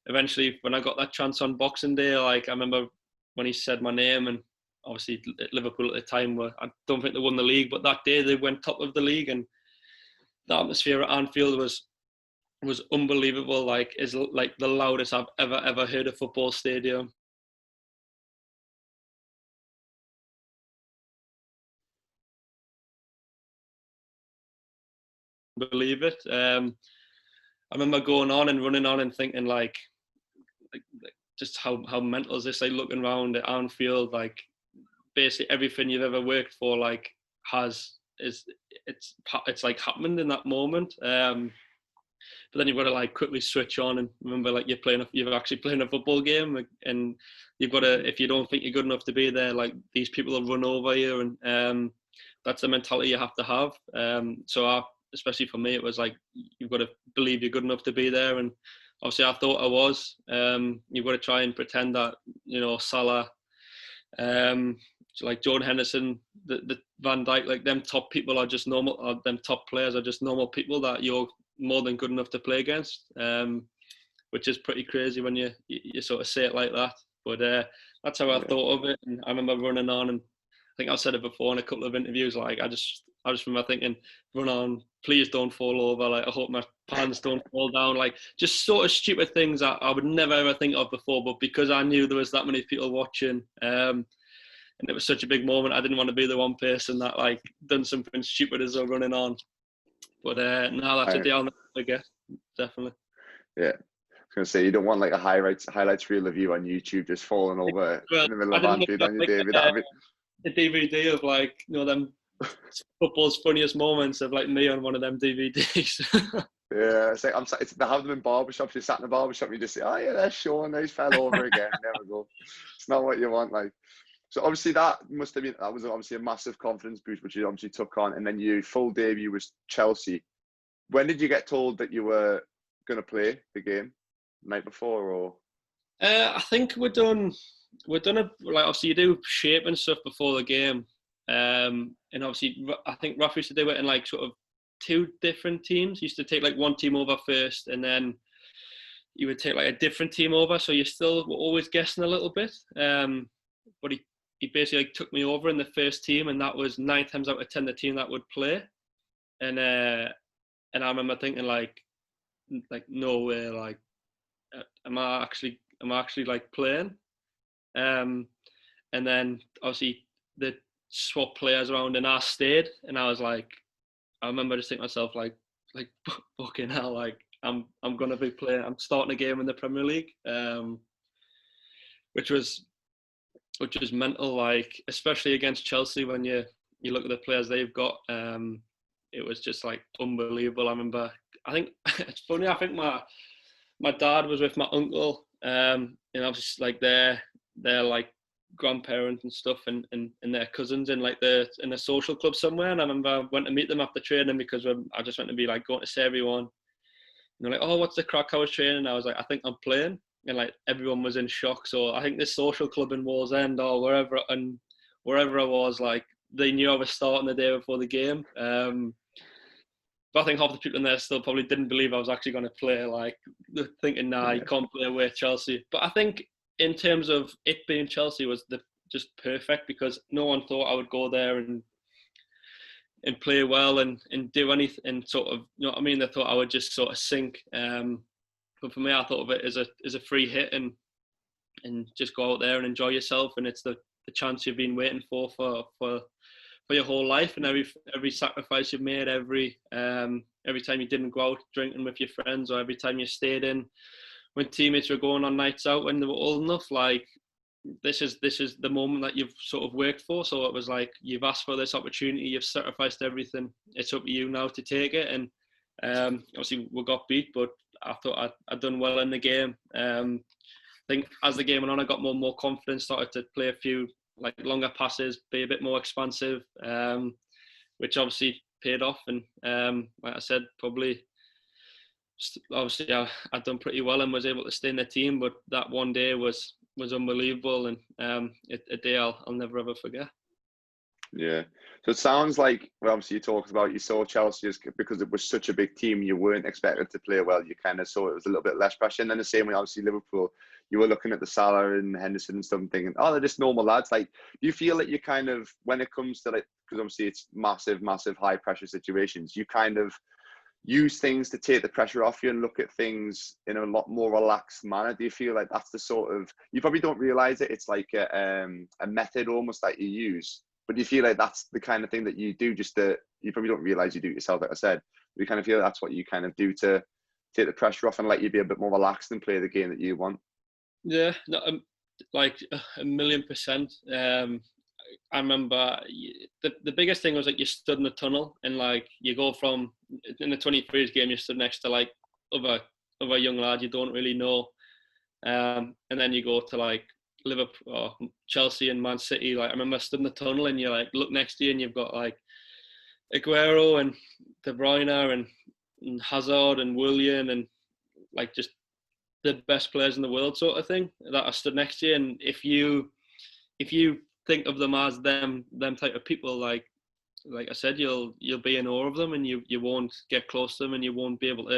eventually when I got that chance on Boxing Day, like I remember when he said my name, and obviously Liverpool at the time I don't think they won the league, but that day they went top of the league, and the atmosphere at Anfield was unbelievable. Like is like the loudest I've ever heard a football stadium. Believe it. I remember going on and running on and thinking like just how mental is this? Like looking around at Anfield, like basically everything you've ever worked for, like it's like happened in that moment. But then you've got to like quickly switch on and remember like you're actually playing a football game, and you've got to, if you don't think you're good enough to be there, like these people will run over you, and that's the mentality you have to have. Especially for me, it was like you've got to believe you're good enough to be there, and obviously I thought I was. You've got to try and pretend that, Salah, like Jordan Henderson, the Van Dijk, like them top people are just normal, or them top players are just normal people that you're more than good enough to play against, which is pretty crazy when you sort of say it like that. But that's how I thought of it, and I remember running on, and I think I've said it before in a couple of interviews, like I just remember thinking, run on, please don't fall over, like I hope my pants don't fall down, like just sort of stupid things that I would never ever think of before, but because I knew there was that many people watching, and it was such a big moment, I didn't want to be the one person that like done something stupid as though running on. But no, that's a day I'll never forget, definitely. Yeah, I was going to say, you don't want like a highlights reel of you on YouTube just falling over in the middle of Anfield on your debut. a DVD of like, them football's funniest moments of like me on one of them DVDs. Yeah, it's like they have them in barbershops. You sat in a barbershop, and you just say, "Oh yeah, there's Sean. They fell over again." There we go. It's not what you want, like. So obviously that was obviously a massive confidence boost, which you obviously took on, and then your full debut was Chelsea. When did you get told that you were going to play the game? The night before, or? I think we're done like, obviously you do shape and stuff before the game, and obviously I think Rafa used to do it in like sort of 2 different teams. He used to take like one team over first, and then you would take like a different team over, so you still were always guessing a little bit. But he basically like took me over in the first team, and that was 9 times out of 10 the team that would play. And I remember thinking like no way, like am I actually like playing? And then obviously the swap players around, and I stayed, and I was like, I remember just thinking to myself like fucking hell, like I'm gonna be playing. I'm starting a game in the Premier League, which was mental. Like especially against Chelsea, when you look at the players they've got, it was just like unbelievable. I remember. I think it's funny. I think my dad was with my uncle, and obviously like their like grandparents and stuff, and their cousins in like in a social club somewhere. And I remember I went to meet them after training, because I just went to be like going to see everyone. And they're like, "Oh, what's the crack? How was training?" And I was like, "I think I'm playing." And like everyone was in shock. So I think this social club in Wallsend or wherever I was, like they knew I was starting the day before the game. But I think half the people in there still probably didn't believe I was actually going to play. Like they're thinking, "Nah, you can't play away at Chelsea." But I think in terms of it being Chelsea was just perfect, because no one thought I would go there and play well and do anything, and sort of, you know what I mean? They thought I would just sort of sink. But for me, I thought of it as a free hit, and just go out there and enjoy yourself. And it's the chance you've been waiting for your whole life, and every sacrifice you've made, every time you didn't go out drinking with your friends, or every time you stayed in when teammates were going on nights out when they were old enough. Like this is the moment that you've sort of worked for. So it was like, you've asked for this opportunity, you've sacrificed everything, it's up to you now to take it. And obviously we got beat, but I thought I'd done well in the game. I think as the game went on, I got more and more confidence, started to play a few like longer passes, be a bit more expansive, which obviously paid off. And like I said, obviously I'd done pretty well and was able to stay in the team, but that one day was unbelievable, and a day I'll never ever forget. Yeah. So it sounds like, well, obviously you talked about, you saw Chelsea as, because it was such a big team, you weren't expected to play well. You kind of saw it was a little bit less pressure. And then the same way, obviously Liverpool, you were looking at the Salah and Henderson and stuff and thinking, oh, they're just normal lads. Like, do you feel that you kind of, when it comes to like, because obviously it's massive high pressure situations, you kind of use things to take the pressure off you and look at things in a lot more relaxed manner? Do you feel like that's the sort of, you probably don't realize it, it's like a method almost that you use, but do you feel like that's the kind of thing that you do, just to, you probably don't realize you do it yourself, like I said, but you kind of feel like that's what you kind of do to take the pressure off and let you be a bit more relaxed and play the game that you want? Yeah, no, like 1,000,000%. I remember the biggest thing was like, you stood in the tunnel, and like you go from, in the 23s game, you stood next to like other young lads you don't really know, and then you go to like Liverpool or Chelsea and Man City. Like I remember I stood in the tunnel, and you like look next to you, and you've got like Aguero and De Bruyne and Hazard and Willian, and like just the best players in the world sort of thing that I stood next to you. And if you think of them as them type of people, like I said, you'll be in awe of them, and you won't get close to them, and you won't be able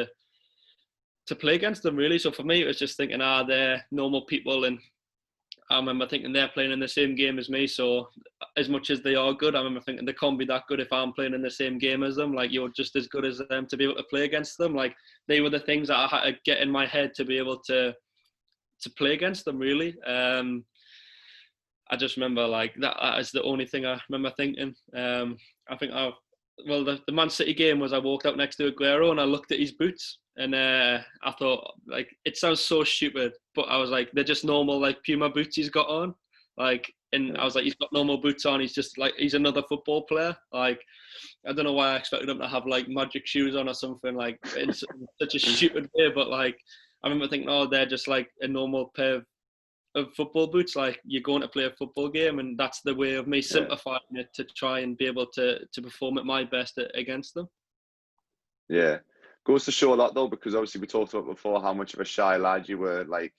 to play against them really. So for me, it was just thinking, they're normal people, and I remember thinking they're playing in the same game as me. So as much as they are good, I remember thinking they can't be that good if I'm playing in the same game as them. Like, you're just as good as them to be able to play against them. Like, they were the things that I had to get in my head to be able to play against them really. I just remember like that is the only thing I remember thinking. I think the Man City game was, I walked out next to Aguero and I looked at his boots, and I thought, like, it sounds so stupid, but I was like, they're just normal like Puma boots he's got on. Like, And I was like, he's got normal boots on. He's just like, he's another football player. Like, I don't know why I expected him to have like magic shoes on or something, like in such a stupid way. But like, I remember thinking, oh, they're just like a normal pair of football boots. Like, you're going to play a football game, and that's the way of me simplifying it to try and be able to perform at my best against them. Yeah. Goes to show a lot though, because obviously we talked about before how much of a shy lad you were. Like,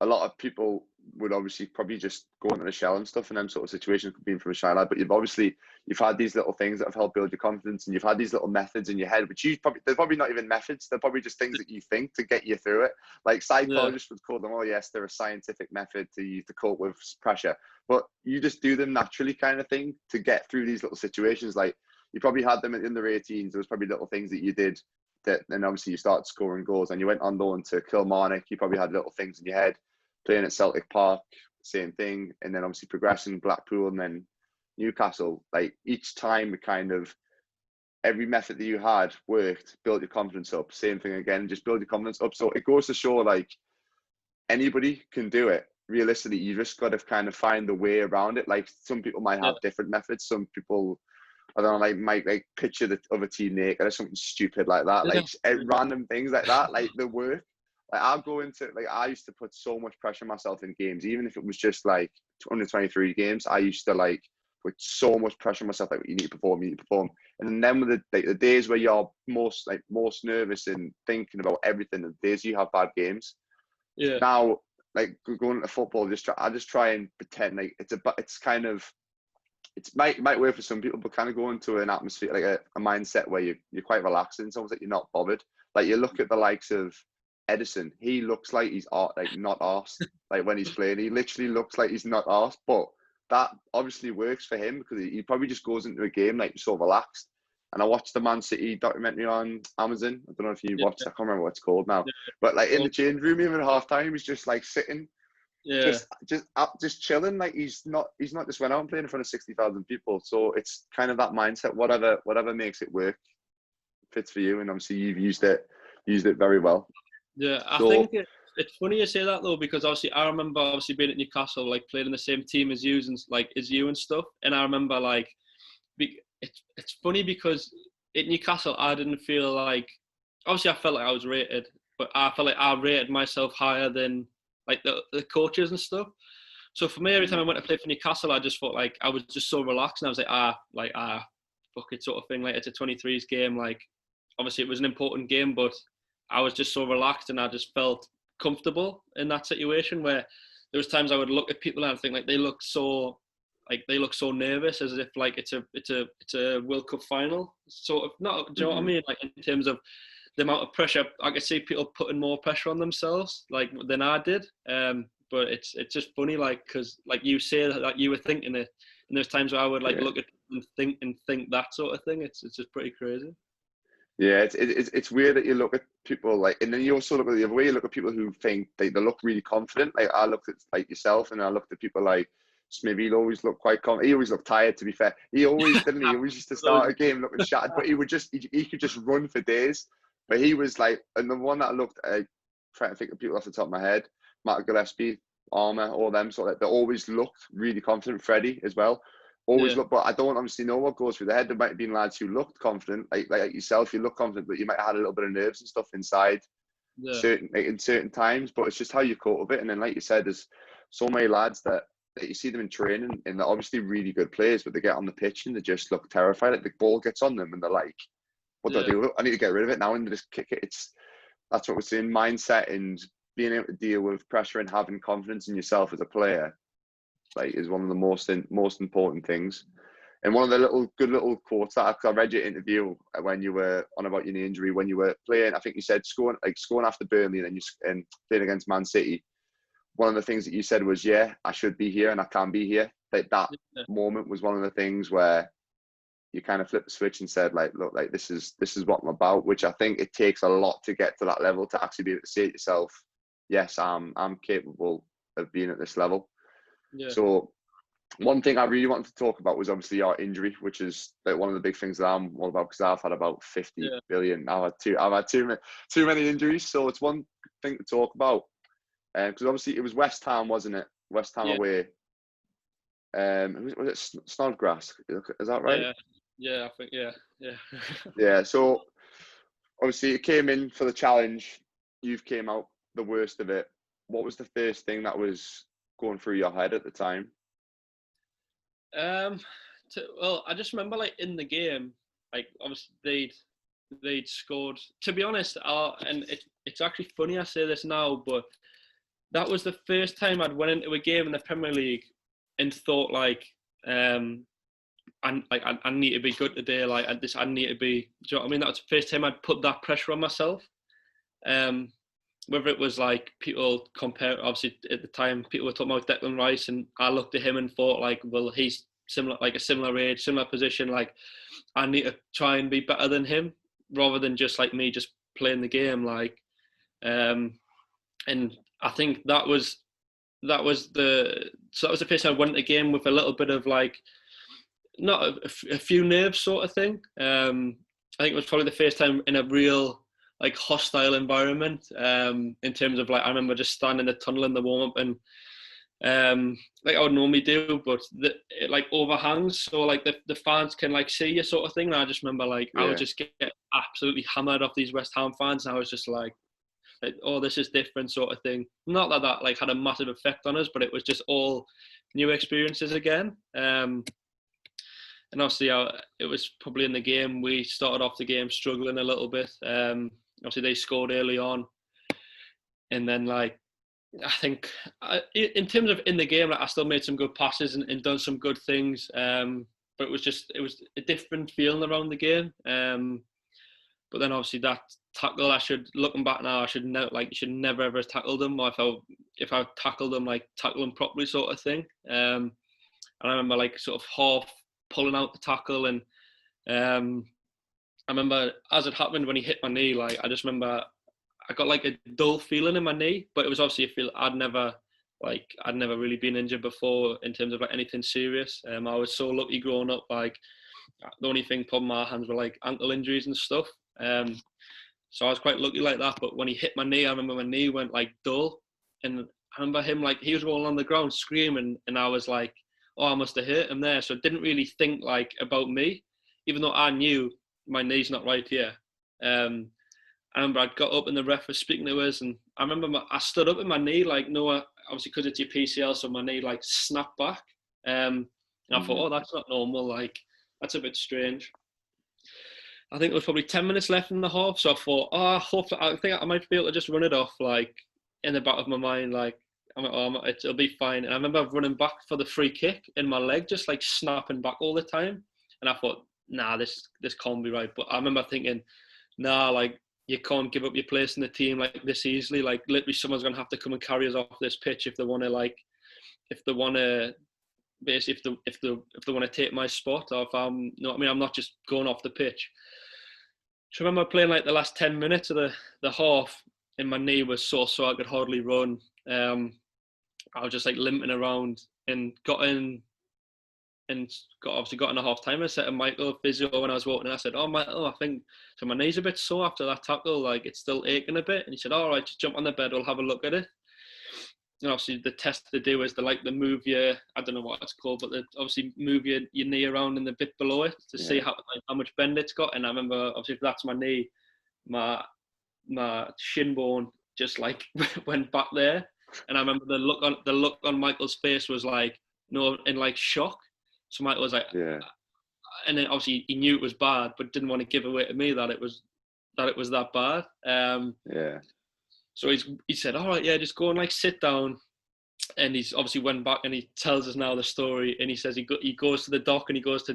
a lot of people would obviously probably just go into the shell and stuff in them sort of situations, being from a shy lad. But you've had these little things that have helped build your confidence, and you've had these little methods in your head, which they're probably not even methods. They're probably just things that you think to get you through it. Like, psychologists would call them, oh yes, they're a scientific method to use to cope with pressure. But you just do them naturally, kind of thing, to get through these little situations. Like, you probably had them in the 18s. There was probably little things that you did that, and obviously you started scoring goals, and you went on loan to Kilmarnock. You probably had little things in your head. Playing at Celtic Park, same thing, and then obviously progressing Blackpool and then Newcastle. Like, each time, every method that you had worked, built your confidence up. Same thing again, just build your confidence up. So it goes to show, like, anybody can do it. Realistically, you just got to kind of find a way around it. Like, some people might have different methods. Some people, I don't know, like, might like picture the other team naked or something stupid like that. Like, random things like that, like, the work. Like, I'll go into, like, I used to put so much pressure on myself in games, even if it was just like under 23 games. I used to like put so much pressure on myself, like, you need to perform, And then with the days where you're most nervous and thinking about everything, the days you have bad games. Yeah. Now, like, going into football, I just try and pretend like it might work for some people, but kind of go into an atmosphere, like a mindset where you're quite relaxed, and it's almost like you're not bothered. Like, you look at the likes of Edison, he looks like he's like not arsed. Like, when he's playing, he literally looks like he's not arsed. But that obviously works for him, because he probably just goes into a game like so relaxed. And I watched the Man City documentary on Amazon. I don't know if you watched. I can't remember what it's called now. But like, in the change room, even at halftime, he's just like sitting, just chilling. Like, he's not just went out and playing in front of 60,000 people. So it's kind of that mindset. Whatever makes it work fits for you, and obviously you've used it very well. Yeah, I think it's funny you say that though, because obviously I remember obviously being at Newcastle, like playing in the same team as you and stuff. And I remember like, it's funny because at Newcastle I didn't feel like, obviously I felt like I was rated, but I felt like I rated myself higher than like the coaches and stuff. So for me, every time I went to play for Newcastle, I just felt like I was just so relaxed, and I was like, fuck it, sort of thing. Like, it's a 23s game. Like, obviously it was an important game, but I was just so relaxed, and I just felt comfortable in that situation, where there was times I would look at people and I'd think like they look so nervous, as if like it's a World Cup final, sort of. Not, do you know what I mean? Like, in terms of the amount of pressure, I could see people putting more pressure on themselves like than I did. But it's just funny, like, because like you say that, like, you were thinking it, and there's times where I would like look at and think that sort of thing. It's just pretty crazy. Yeah, it's weird that you look at people like, and then you also look at the other way. You look at people who think they look really confident. Like, I looked at like yourself, and I looked at people like Smithy. He always looked quite confident. He always looked tired, to be fair. He always didn't. He always used to start a game looking shattered, but he could just run for days. But he was like, and the one that I looked at, trying to think of people off the top of my head, Matt Gillespie, Armour, all them sort of, they always looked really confident. Freddie as well. Always look, but I don't obviously know what goes through the head. There might have been lads who looked confident, like yourself. You look confident, but you might have had a little bit of nerves and stuff inside, in certain times. But it's just how you cope with it. And then, like you said, there's so many lads that you see them in training, and they're obviously really good players, but they get on the pitch and they just look terrified. Like, the ball gets on them, and they're like, "What do I do? I need to get rid of it now," and they just kick it. That's what we're saying. Mindset and being able to deal with pressure and having confidence in yourself as a player, like, is one of the most important things. And one of the good little quotes that I read your interview when you were on about your knee injury, when you were playing, I think you said scoring after Burnley and playing against Man City. One of the things that you said was, "Yeah, I should be here and I can be here." That moment was one of the things where you kind of flipped the switch and said, like, "Look, like, this is what I'm about." Which I think it takes a lot to get to that level, to actually be able to say to yourself, "Yes, I'm capable of being at this level." Yeah. So one thing I really wanted to talk about was obviously your injury, which is like one of the big things that I'm all about, because I've had about 50 billion. I've had too many injuries, so it's one thing to talk about. Because obviously it was West Ham, wasn't it? West Ham away. Was it Snodgrass? Is that right? Yeah, I think yeah. Yeah. So obviously you came in for the challenge. You've came out the worst of it. What was the first thing that was going through your head at the time? Well, I just remember like in the game, like obviously they'd scored. To be honest, and it's actually funny I say this now, but that was the first time I'd went into a game in the Premier League and thought like, I need to be good today. Like I need to be. Do you know what I mean? That was the first time I'd put that pressure on myself. Whether it was like people compare, obviously at the time people were talking about Declan Rice, and I looked at him and thought like, well, he's similar, like a similar age, similar position. Like I need to try and be better than him, rather than just like me just playing the game. Like, and I think that was the first time I went to a game with a little bit of like, not a few nerves sort of thing. I think it was probably the first time in a real like hostile environment, in terms of like, I remember just standing in the tunnel in the warm up and like I would normally do, but it like overhangs, so like the fans can like see you sort of thing. And I just remember like I would just get absolutely hammered off these West Ham fans, and I was just like, oh, this is different sort of thing. Not that like had a massive effect on us, but it was just all new experiences again. And obviously, it was probably in the game. We started off the game struggling a little bit. Obviously, they scored early on, and then like I think in terms of in the game, like, I still made some good passes and done some good things. But it was a different feeling around the game. But then obviously that tackle, looking back now, you should never ever have tackled them. Or if I tackled them, like tackle them properly sort of thing. And I remember like sort of half pulling out the tackle, and I remember as it happened when he hit my knee, like I just remember I got like a dull feeling in my knee, but it was obviously a feel I'd never really been injured before in terms of like anything serious. I was so lucky growing up, like the only thing put in my hands were like ankle injuries and stuff. So I was quite lucky like that. But when he hit my knee, I remember my knee went like dull, and I remember him like he was rolling on the ground screaming, and I was like, oh, I must have hurt him there. So I didn't really think like about me, even though I knew my knee's not right here. I remember I got up and the ref was speaking to us, and I remember I stood up in my knee, like, no, obviously because it's your PCL, so my knee like snapped back. And I thought, oh, that's not normal, like that's a bit strange. I think there was probably 10 minutes left in the half, so I thought, I think I might be able to just run it off, like in the back of my mind, like it'll be fine. And I remember running back for the free kick, and my leg just like snapping back all the time, and I thought, nah, this can't be right. But I remember thinking, nah, like you can't give up your place in the team like this easily. Like literally, someone's gonna have to come and carry us off this pitch if they want to basically if they want to take my spot, or if I'm not just going off the pitch. So I remember playing like the last 10 minutes of the half, and my knee was so sore I could hardly run. I was just like limping around, and got in a half time. I said to Michael, physio, when I was walking, I said, oh Michael, I think so my knee's a bit sore after that tackle, like it's still aching a bit. And he said, all right, just jump on the bed, we'll have a look at it. And obviously the test they do is they move your, I don't know what it's called, but they obviously move your knee around in the bit below it to see how much bend it's got. And I remember, obviously if that's my knee, my shin bone just like went back there. And I remember the look on Michael's face was like, in like shock. So Michael was like, and then obviously he knew it was bad, but didn't want to give away to me that it was that bad. So he said, all right, yeah, just go and like sit down. And he's obviously went back and he tells us now the story. And he says he goes to the doc and he goes to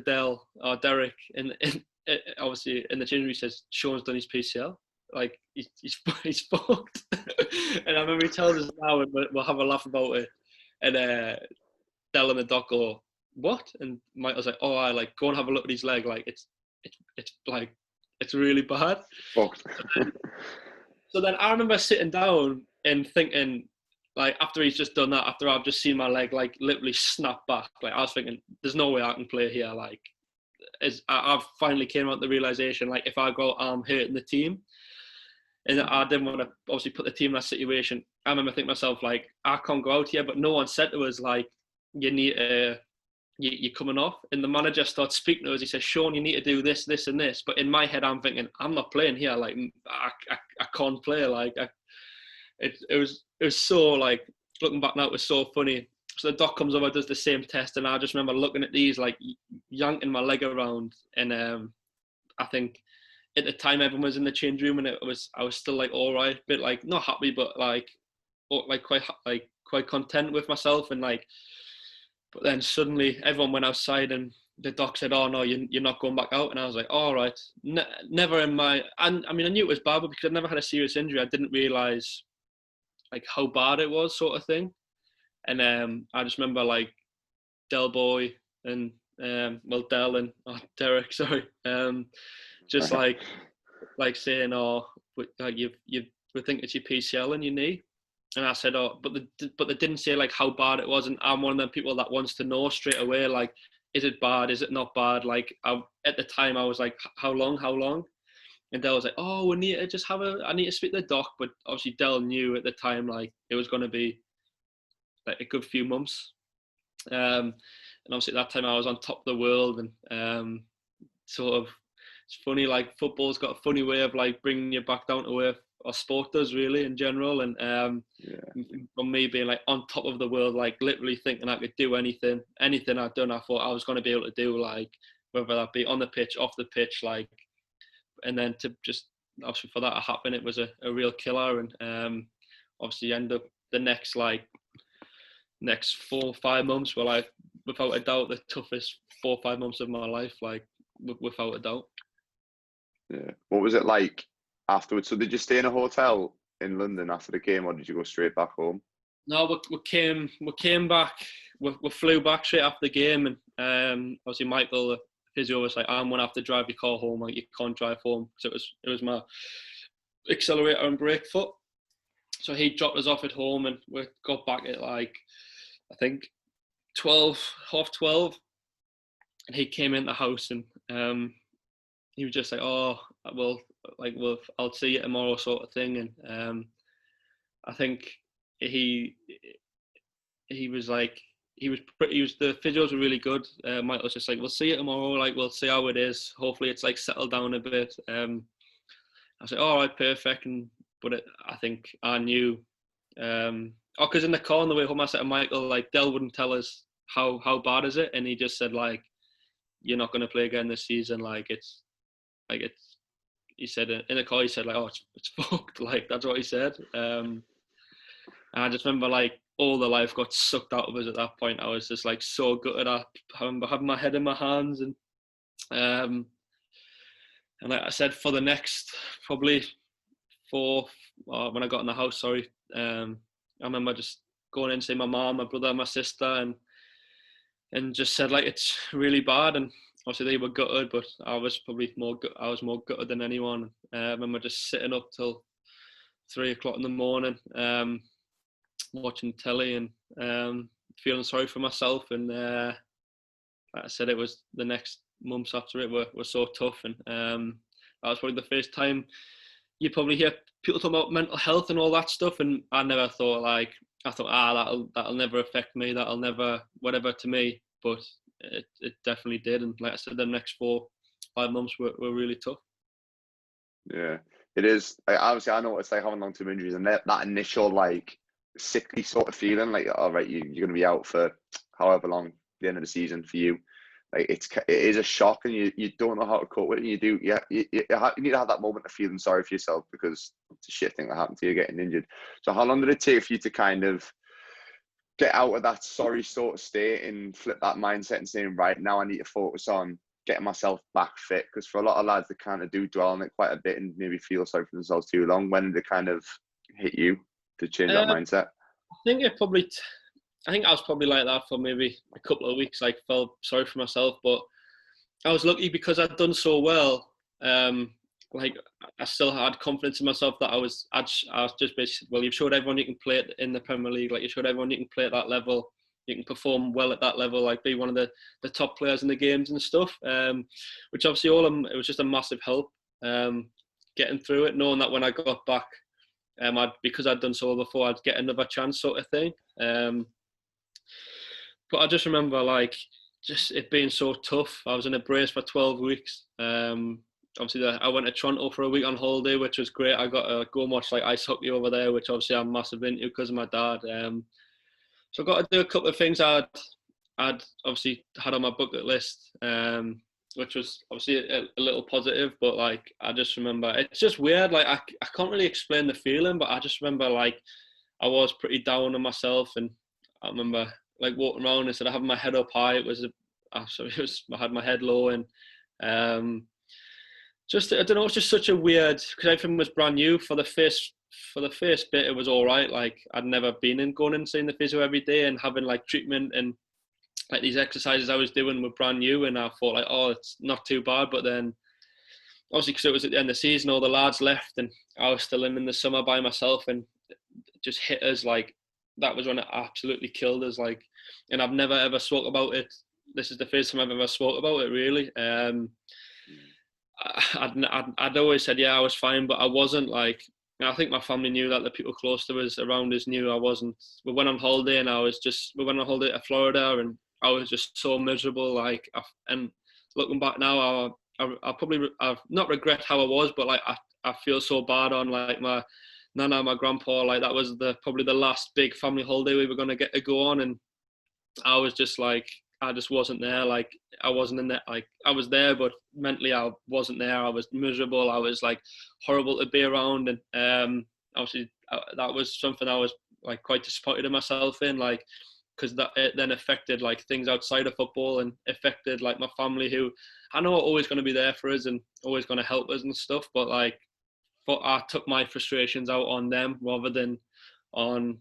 Derek, and obviously in the changing room he says, Sean's done his PCL. Like he's fucked. And I remember he tells us now, and we'll have a laugh about it. And Del and the doc go, what? And Michael's like, oh, I like go and have a look at his leg. Like it's like it's really bad. Fucked. So then I remember sitting down and thinking, like after he's just done that, after I've just seen my leg like literally snap back, like I was thinking, there's no way I can play here. Like I've finally came out the realization, like if I go, I'm hurting the team. And I didn't want to obviously put the team in that situation. I remember thinking to myself, like, I can't go out here, but no one said to us, like, you need to you're coming off. And the manager starts speaking to us. He says, Sean, you need to do this, this, and this. But in my head, I'm thinking, I'm not playing here. Like, I can't play. Like, it was so, like, looking back now, it was so funny. So the doc comes over, does the same test, and I just remember looking at these, like, yanking my leg around. And I think at the time everyone was in the change room, and I was still like all right, bit like not happy, but like quite content with myself. And like, but then suddenly everyone went outside, and the doc said, "Oh no, you're not going back out." And I was like, "All right." Never in my, and I mean, I knew it was bad, but because I'd never had a serious injury, I didn't realise like how bad it was, sort of thing. And I just remember like Del Boy and Del and Derek, sorry, just like saying, "Oh, like we think it's your PCL in your knee." And I said, "Oh, but they didn't say like how bad it was." And I'm one of them people that wants to know straight away, like, is it bad? Is it not bad? Like, at the time I was like, how long? And Del was like, "Oh, we need to just I need to speak to the doc." But obviously Del knew at the time like it was going to be like a good few months. And obviously at that time I was on top of the world, and sort of, it's funny, like football's got a funny way of like bringing you back down to earth, or sport does really in general. And from me being like on top of the world, like literally thinking I could do anything I'd done, I thought I was going to be able to do, like whether that be on the pitch, off the pitch, like, and then to just obviously for that to happen, it was a real killer. And obviously end up the next 4 or 5 months were like without a doubt the toughest 4 or 5 months of my life, like without a doubt. Yeah. What was it like afterwards? So did you stay in a hotel in London after the game, or did you go straight back home? No, we came back. We flew back straight after the game, and obviously Michael, the physio, was like, "I'm gonna have to drive your car home. Like, you can't drive home." So it was my accelerator and brake foot. So he dropped us off at home, and we got back at like, I think 12, half 12, and he came in the house, and he was just like, "Oh, well, like, I'll see you tomorrow," sort of thing. And I think he was like, the physios were really good. Michael was just like, "We'll see you tomorrow. Like, we'll see how it is. Hopefully it's like settled down a bit." I was like, "All right, perfect." But I think I knew, because in the car on the way home, I said to Michael, like, Del wouldn't tell us how bad is it, and he just said like, "You're not going to play again this season. Like, it's." He said in the car, he said like, "Oh, it's fucked." Like, that's what he said. And I just remember like all the life got sucked out of us at that point. I was just like so gutted. I remember having my head in my hands, and like I said, for the next probably when I got in the house, sorry, I remember just going in to see my mum, my brother, my sister, and just said like, it's really bad. And obviously they were gutted, but I was more gutted than anyone. I remember just sitting up till 3 o'clock in the morning, watching telly, and feeling sorry for myself. And like I said, it was the next months after it were so tough. And that was probably the first time you probably hear people talk about mental health and all that stuff. And I never thought like, that'll never affect me. That'll never whatever to me. But it definitely did. And like I said, the next 4 or 5 months were really tough. Yeah, it is. Obviously, I know what it's like having long-term injuries, and that initial like sickly sort of feeling, like, all right, you're going to be out for however long the end of the season for you. Like, it is a shock, and you don't know how to cope with it. You need to have that moment of feeling sorry for yourself, because it's a shit thing that happened to you getting injured. So how long did it take for you to kind of get out of that sorry sort of state and flip that mindset and saying, right, now I need to focus on getting myself back fit? Because for a lot of lads, they kind of do dwell on it quite a bit and maybe feel sorry for themselves too long. When did it kind of hit you to change that mindset? I think I was probably like that for maybe a couple of weeks, like felt sorry for myself. But I was lucky because I'd done so well. Like, I still had confidence in myself that I was just basically, well, you've showed everyone you can play it in the Premier League. Like, you showed everyone you can play at that level. You can perform well at that level, like be one of the top players in the games and stuff. Which obviously it was just a massive help getting through it, knowing that when I got back, because I'd done so well before, I'd get another chance, sort of thing. But I just remember, like, just it being so tough. I was in a brace for 12 weeks. Obviously, I went to Toronto for a week on holiday, which was great. I got to go and watch like ice hockey over there, which obviously I'm massive into because of my dad. So I got to do a couple of things I'd obviously had on my bucket list, which was obviously a little positive. But like, I just remember, it's just weird. Like, I can't really explain the feeling, but I just remember like I was pretty down on myself, and I remember like walking around instead of having my head up high, I had my head low, and just I don't know, it's just such a weird, because everything was brand new for the first bit. It was all right. Like, I'd never been going and seeing the physio every day and having like treatment, and like these exercises I was doing were brand new, and I thought like, oh, it's not too bad. But then obviously, because it was at the end of the season, all the lads left, and I was still in the summer by myself, and it just hit us like that was when it absolutely killed us. Like, and I've never ever spoke about it. This is the first time I've ever spoke about it, really. I'd always said, yeah, I was fine, but I wasn't. Like, I think my family knew that, the people close to us around us knew I wasn't. We went on holiday, and we went on holiday to Florida, and I was just so miserable. Like, and looking back now, I've not regret how I was, but like I feel so bad on like my nana, my grandpa. Like, that was probably the last big family holiday we were going to get to go on, and I was just like, I just wasn't there. Like, I wasn't in that. Like, I was there, but mentally I wasn't there. I was miserable. I was like horrible to be around, and obviously that was something I was like quite disappointed in myself in, like, because that it then affected like things outside of football, and affected like my family, who I know are always going to be there for us and always going to help us and stuff. But like, I took my frustrations out on them rather than on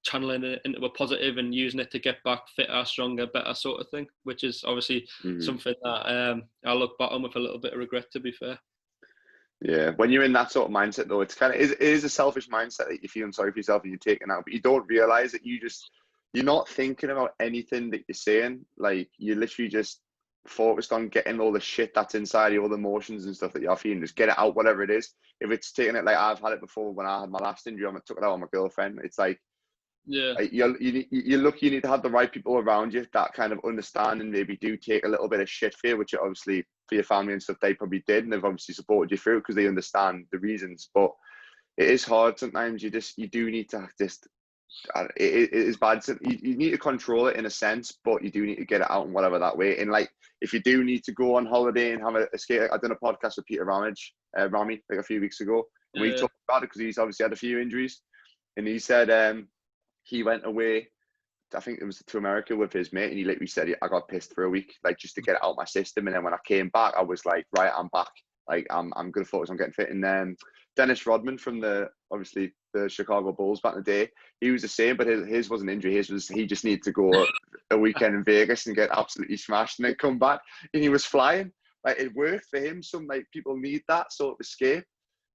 channeling it into a positive and using it to get back fitter, stronger, better sort of thing, which is obviously something that I look back on with a little bit of regret, to be fair. Yeah, when you're in that sort of mindset, though, it's kind of it is a selfish mindset that you're feeling sorry for yourself and you're taking out, but you don't realize that you're not thinking about anything that you're saying. Like, you're literally just focused on getting all the shit that's inside you, all the emotions and stuff that you're feeling. Just get it out, whatever it is. If it's taking it, like I've had it before when I had my last injury, I took it out on my girlfriend. It's like, yeah, you're lucky you need to have the right people around you that kind of understand and maybe do take a little bit of shit for you, which obviously for your family and stuff, they probably did, and they've obviously supported you through because they understand the reasons. But it is hard sometimes. You do need to just, it is bad. You need to control it in a sense, but you do need to get it out in whatever that way. And like, if you do need to go on holiday and have a skate, I done a podcast with Peter Rami like a few weeks ago, and we talked about it because he's obviously had a few injuries, and he said he went away, I think it was to America with his mate, and he literally said, I got pissed for a week, like just to get it out of my system. And then when I came back, I was like, right, I'm back. Like, I'm going to focus on getting fit. And then Dennis Rodman from the Chicago Bulls back in the day, he was the same, but his wasn't injury. His was, he just needed to go a weekend in Vegas and get absolutely smashed and then come back. And he was flying. Like, it worked for him. Some like people need that sort of escape.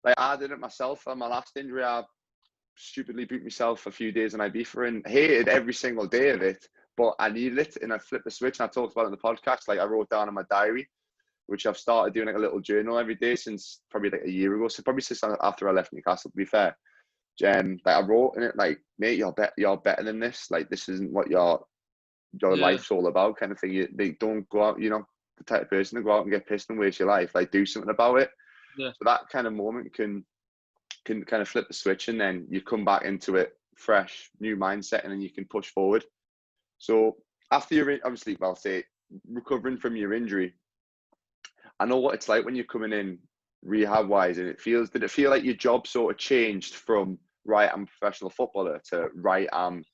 Like, I did it myself on my last injury. I stupidly beat myself a few days in Ibiza and hated every single day of it, but I needed it, and I flipped the switch, and I talked about it in the podcast. Like, I wrote down in my diary, which I've started doing like a little journal every day since probably like a year ago. So probably since after I left Newcastle, to be fair. Like, I wrote in it like, mate, you're better than this. Like, this isn't what your life's all about, kind of thing. They don't go out, the type of person to go out and get pissed and waste your life. Like, do something about it. Yeah. So that kind of moment can kind of flip the switch, and then you come back into it fresh, new mindset, and then you can push forward. So after you're obviously, well, say recovering from your injury, I know what it's like when you're coming in rehab wise, and did it feel like your job sort of changed from, right, I'm a professional footballer, to, right, I'm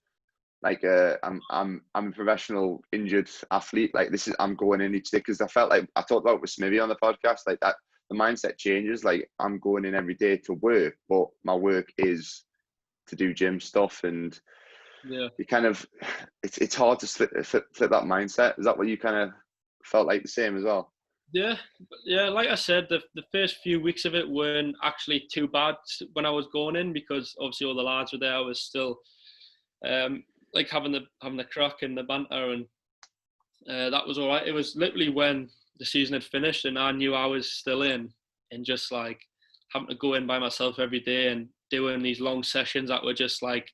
a professional injured athlete. Like, I'm going in each day, because I felt like I talked about it with Smithy on the podcast, like that. The mindset changes. Like, I'm going in every day to work, but my work is to do gym stuff, and you kind of, it's hard to flip that mindset. Is that what you kind of felt like the same as well? Yeah. Like I said, the first few weeks of it weren't actually too bad when I was going in, because obviously all the lads were there. I was still like having the crack and the banter, and that was all right. It was literally when the season had finished and I knew I was still in, and just like having to go in by myself every day and doing these long sessions that were just like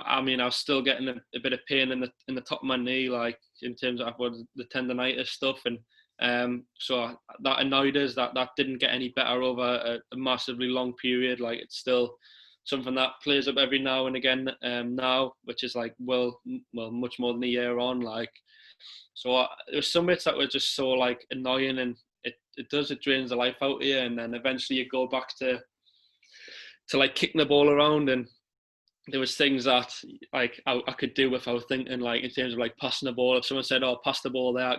I mean, I was still getting a bit of pain in the top of my knee, like in terms of the tendonitis stuff, and so that annoyed us. That didn't get any better over a massively long period. Like it's still something that plays up every now and again now, which is like well much more than a year on. Like so, there was some bits that were just so like annoying, and it drains the life out of you, and then eventually you go back to like kicking the ball around, and there was things that like I could do without thinking, like in terms of like passing the ball. If someone said, "Oh, pass the ball there," I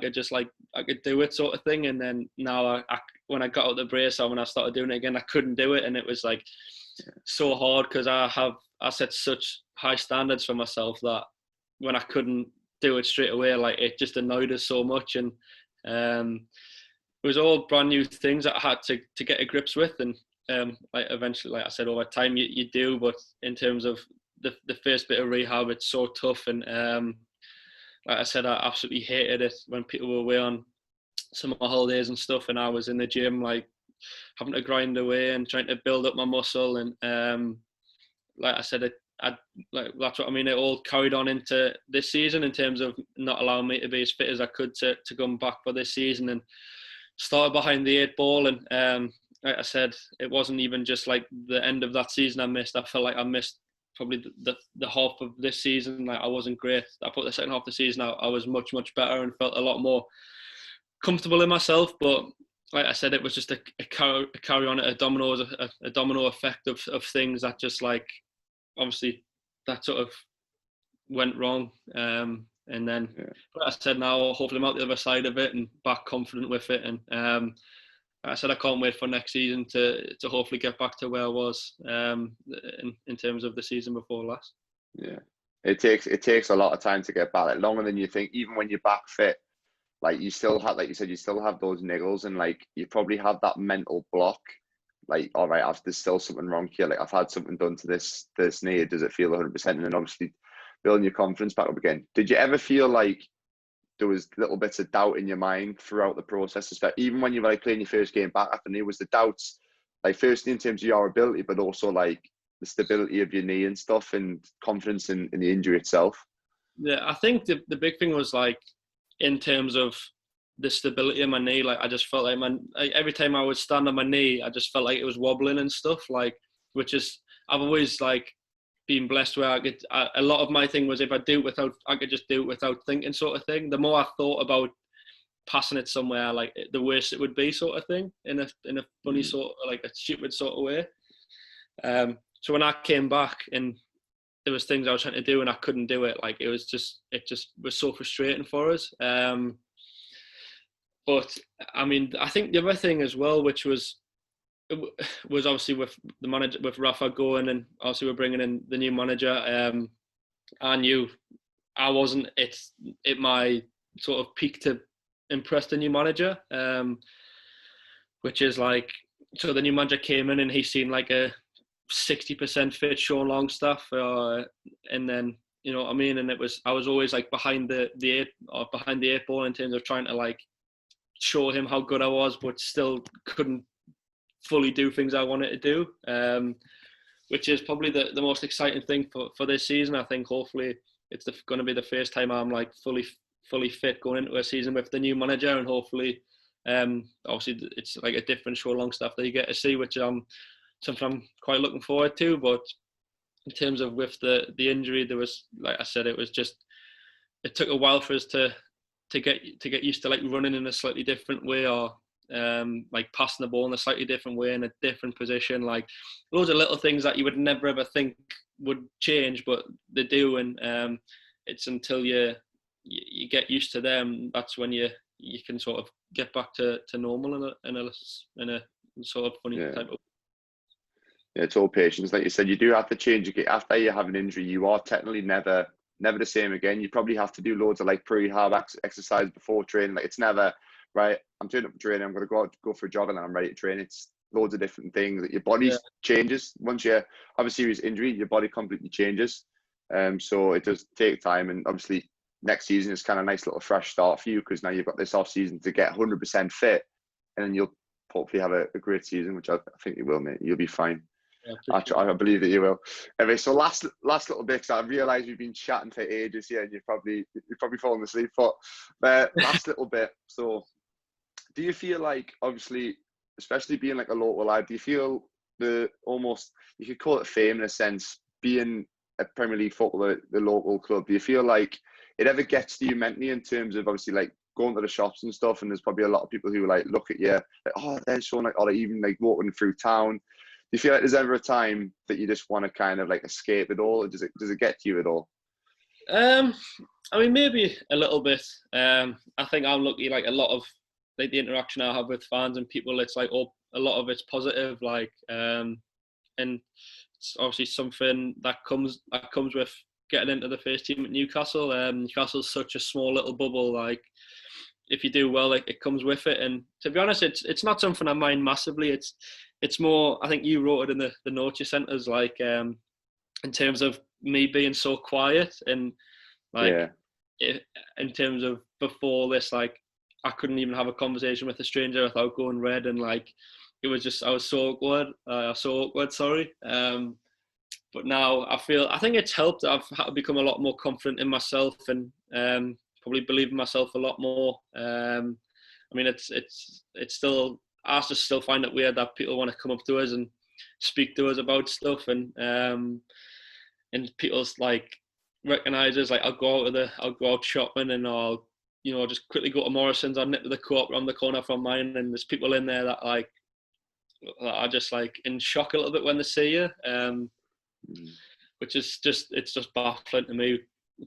could do it, sort of thing. And then now, when I got out the brace or when I started doing it again, I couldn't do it, and it was like so hard because I set such high standards for myself that when I couldn't do it straight away, like it just annoyed us so much, and it was all brand new things that I had to get to grips with, and like eventually, like I said, over time you do, but in terms of the first bit of rehab, it's so tough, and like I said, I absolutely hated it when people were away on summer holidays and stuff, and I was in the gym like having to grind away and trying to build up my muscle, and like I said, like that's what I mean. It all carried on into this season in terms of not allowing me to be as fit as I could to come back for this season, and started behind the 8 ball, and like I said, it wasn't even just like the end of that season I missed. I felt like I missed probably the half of this season. Like I wasn't great. I thought the second half of the season I was much better and felt a lot more comfortable in myself. But like I said, it was just a carry on, a domino effect of things that just like obviously that sort of went wrong. And then, like I said, now hopefully I'm out the other side of it and back confident with it. And I said I can't wait for next season to hopefully get back to where I was in terms of the season before last. Yeah, it takes a lot of time to get back, like longer than you think. Even when you're back fit, like you still have, like you said, you still have those niggles, and like you probably have that mental block. Like, all right, there's still something wrong here. Like I've had something done to this knee. Does it feel 100%? And then obviously building your confidence back up again. Did you ever feel like there was little bits of doubt in your mind throughout the process, even when you were like playing your first game back after knee? Was the doubts like firstly in terms of your ability, but also like the stability of your knee and stuff, and confidence in the injury itself? Yeah, I think the big thing was like in terms of the stability of my knee. Like I just felt like every time I would stand on my knee, I just felt like it was wobbling and stuff. Like, which is I've always like been blessed where a lot of my thing was if I could just do it without thinking, sort of thing. The more I thought about passing it somewhere, like the worse it would be, sort of thing, in a funny sort of like a stupid sort of way. So when I came back and there was things I was trying to do and I couldn't do it, like it just was so frustrating for us. But I mean, I think the other thing as well, which was obviously with the manager, with Rafa going, and obviously we're bringing in the new manager. I knew I wasn't at my sort of peak to impress the new manager, which is like, so the new manager came in and he seemed like a 60% fit Sean Longstaff, and then you know what I mean, and I was always like behind the 8 ball in terms of trying to like show him how good I was, but still couldn't fully do things I wanted to do, which is probably the most exciting thing for this season. I think hopefully it's going to be the first time I'm like fully fit going into a season with the new manager, and hopefully obviously it's like a different show Longstaff that you get to see, which something I'm quite looking forward to. But in terms of with the injury, there was, like I said, it took a while for us to get used to like running in a slightly different way, or like passing the ball in a slightly different way in a different position. Like loads of little things that you would never ever think would change, but they do. And it's until you get used to them, that's when you can sort of get back to normal in a sort of funny type of. Yeah, it's all patience. Like you said, you do have to change again. After you have an injury, you are technically never the same again. You probably have to do loads of like pre-rehab exercise before training. Like it's never, right, I'm turning up for training, I'm going to go for a jog and then I'm ready to train. It's loads of different things that your body changes. Once you have a serious injury, your body completely changes. So it does take time. And obviously next season is kind of a nice little fresh start for you, because now you've got this off season to get 100% fit, and then you'll hopefully have a great season, which I think you will, mate. You'll be fine. I believe that you will. Anyway, so last little bit, because I realise we've been chatting for ages here, and you're probably falling asleep. But last little bit. So, do you feel like, obviously, especially being like a local lad, do you feel almost, you could call it fame in a sense, being a Premier League footballer, the local club? Do you feel like it ever gets to you mentally in terms of, obviously, like going to the shops and stuff, and there's probably a lot of people who like look at you like, oh, they're showing like, or even like walking through town. Do you feel like there's ever a time that you just want to kind of like escape it all? Or does it get to you at all? I mean, maybe a little bit. I think I'm lucky. Like a lot of like the interaction I have with fans and people, it's like a lot of it's positive. Like, and it's obviously something that comes with getting into the first team at Newcastle. Newcastle's such a small little bubble. Like, if you do well, like it comes with it. And to be honest, it's not something I mind massively. It's more, I think you wrote it in the notes you sent us, like in terms of me being so quiet and like in terms of before this, like I couldn't even have a conversation with a stranger without going red, and like it was just, I was so awkward, sorry. But now I think it's helped. I've had to become a lot more confident in myself and probably believe in myself a lot more. I mean, it's still, I just still find it weird that people want to come up to us and speak to us about stuff, and people's like recognise us. Like I'll go out shopping, and I'll just quickly go to Morrison's. I'll nip to the Co-op around the corner from mine, and there's people in there that are just like in shock a little bit when they see you, which is it's just baffling to me,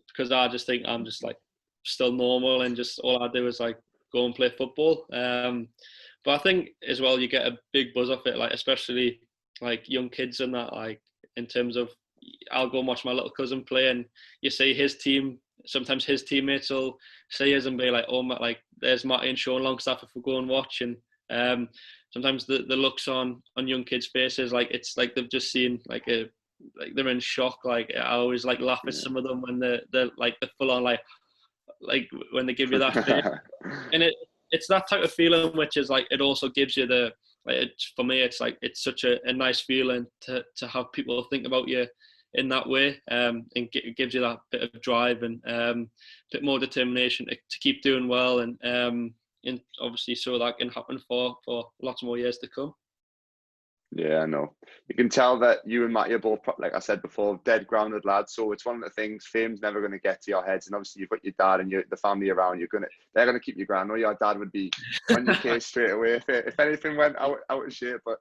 because I just think I'm just like still normal, and just all I do is like go and play football. But I think as well you get a big buzz off it, like especially like young kids and that, like in terms of, I'll go and watch my little cousin play, and you see his team, sometimes his teammates will see us and be like, oh, like there's Matty and Sean Longstaff if we go and watch. And sometimes the looks on young kids' faces, like it's like they've just seen like they're in shock. Like I always like laugh at some of them when they're like the full on like when they give you that face. And it's that type of feeling which is like, it also gives you the, like for me it's like it's such a nice feeling to have people think about you in that way, and it gives you that bit of drive and a bit more determination to keep doing well, and obviously so that can happen for lots more years to come. Yeah, I know. You can tell that you and Matty are both, like I said before, dead grounded lads. So it's one of the things, fame's never going to get to your heads. And obviously you've got your dad and the family around. They're going to keep you grounded. I know your dad would be on your case straight away if anything went out of shape. But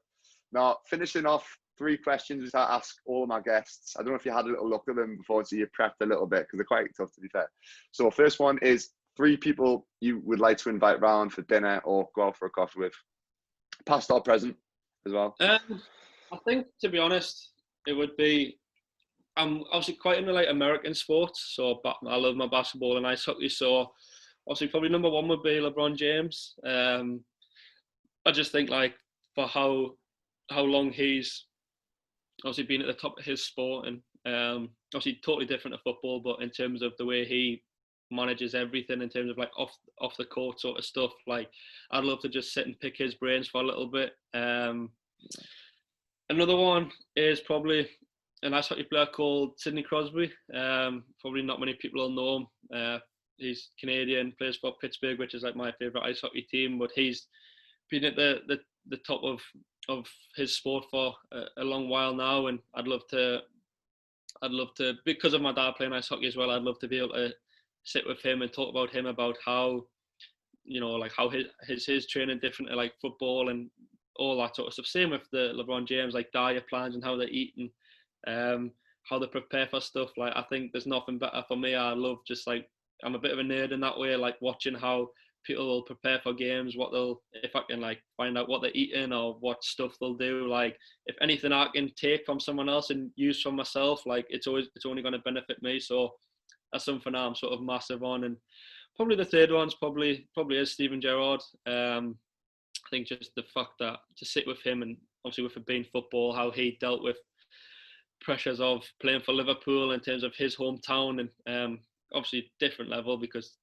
now, finishing off, 3 questions which I ask all of my guests. I don't know if you had a little look at them before, so you prepped a little bit, because they're quite tough, to be fair. So first one is 3 people you would like to invite round for dinner or go out for a coffee with, past or present as well. I think, to be honest, it would be, I'm obviously quite into like American sports, so I love my basketball and ice hockey, so obviously probably number 1 would be LeBron James. I just think like for how long he's obviously been at the top of his sport, and obviously totally different to football, but in terms of the way he manages everything in terms of like off the court sort of stuff, like I'd love to just sit and pick his brains for a little bit. Another one is probably an ice hockey player called Sidney Crosby. Probably not many people will know him. He's Canadian, plays for Pittsburgh, which is like my favourite ice hockey team, but he's been at the top of his sport for a long while now, and I'd love to, because of my dad playing ice hockey as well, I'd love to be able to sit with him and talk about him, about how, like how his training different to like football and all that sort of stuff. Same with the LeBron James, like diet plans and how they eat and how they prepare for stuff. Like I think there's nothing better for me. I love just like, I'm a bit of a nerd in that way, like watching how people will prepare for games, if I can like find out what they're eating or what stuff they'll do. Like if anything I can take from someone else and use for myself, like it's only going to benefit me. So that's something I'm sort of massive on. And probably the third one's probably is Steven Gerrard. I think just the fact that to sit with him, and obviously with it being football, how he dealt with pressures of playing for Liverpool in terms of his hometown, and obviously different level, because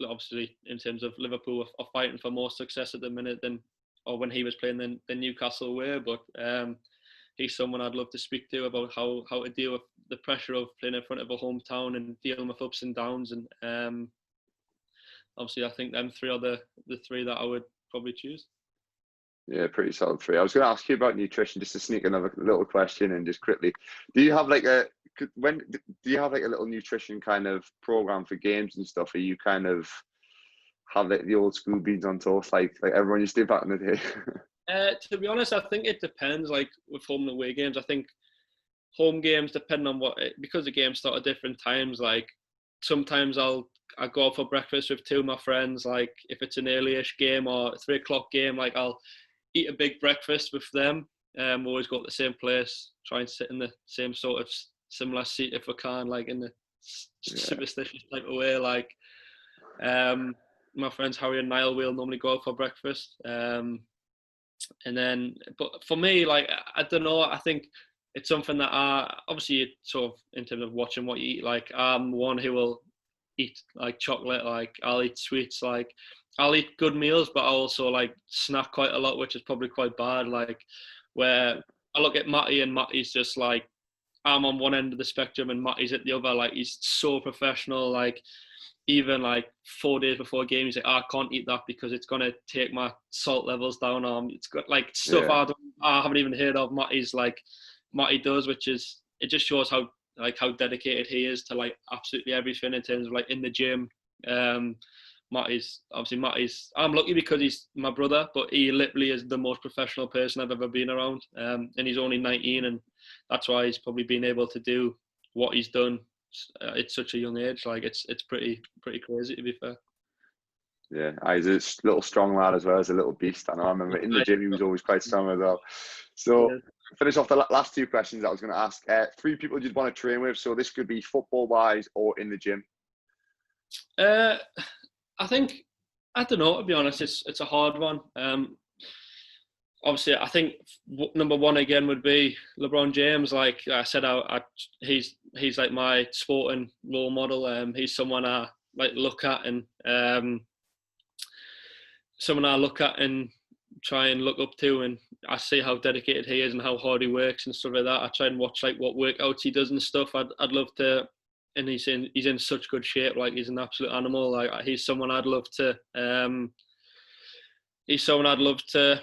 obviously in terms of Liverpool are fighting for more success at the minute than when he was playing than Newcastle were. But he's someone I'd love to speak to about how to deal with the pressure of playing in front of a hometown and dealing with ups and downs. And obviously, I think them three are the three that I would probably choose. Yeah, pretty solid three. I was going to ask you about nutrition, just to sneak another little question in just quickly. Do you have like a little nutrition kind of program for games and stuff? Or you kind of have like the old school beans on toast like everyone used to do back in the day? To be honest, I think it depends. Like with home and away games, I think home games, depending on because the games start at different times. Like sometimes I go out for breakfast with two of my friends. Like if it's an early-ish game or a 3 o'clock game, like I'll eat a big breakfast with them. Always go to the same place, try and sit in the same sort of similar seat if I can, like in the superstitious type of way. Like my friends Harry and Niall will normally go out for breakfast. And then, but for me, like I don't know, I think it's something that obviously sort of in terms of watching what you eat. Like I'm one who will eat like chocolate, like I'll eat sweets, like I'll eat good meals, but I also like snack quite a lot, which is probably quite bad. Like where I look at Matty and Matty's just like, I'm on one end of the spectrum and Matty's at the other. Like he's so professional. Like even like 4 days before a game, he's like, I can't eat that because it's gonna take my salt levels down. It's got like stuff I haven't even heard of. Matty does, which is, it just shows how dedicated he is to like absolutely everything in terms of like in the gym. Matty's, I'm lucky because he's my brother, but he literally is the most professional person I've ever been around. And he's only 19, and that's why he's probably been able to do what he's done at such a young age. Like it's pretty crazy, to be fair. Yeah, he's a little strong lad as well as a little beast. I know. I remember in the gym he was always quite strong as well. So finish off the last two questions I was going to ask. 3 people you'd want to train with. So this could be football wise or in the gym. I think, I don't know, to be honest, it's a hard one. Obviously, I think number one again would be LeBron James. Like I said, he's like my sporting role model. He's someone I like look at and try and look up to, and I see how dedicated he is and how hard he works and stuff like that. I try and watch like what workouts he does and stuff. I'd love to. And he's in such good shape. Like he's an absolute animal. Like he's someone I'd love to. He's someone I'd love to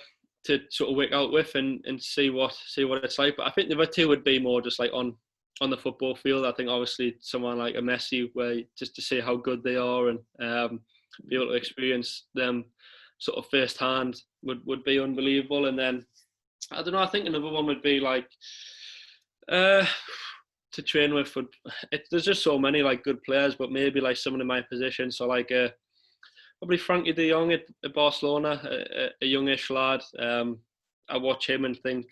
sort of work out with and see what it's like. But I think the other two would be more just like on the football field. I think obviously someone like a Messi, where just to see how good they are and be able to experience them sort of firsthand would be unbelievable. And then I don't know. I think another one would be like. To train with there's just so many like good players, but maybe like someone in my position. So like probably Frankie de Jong at Barcelona, a youngish lad. I watch him and think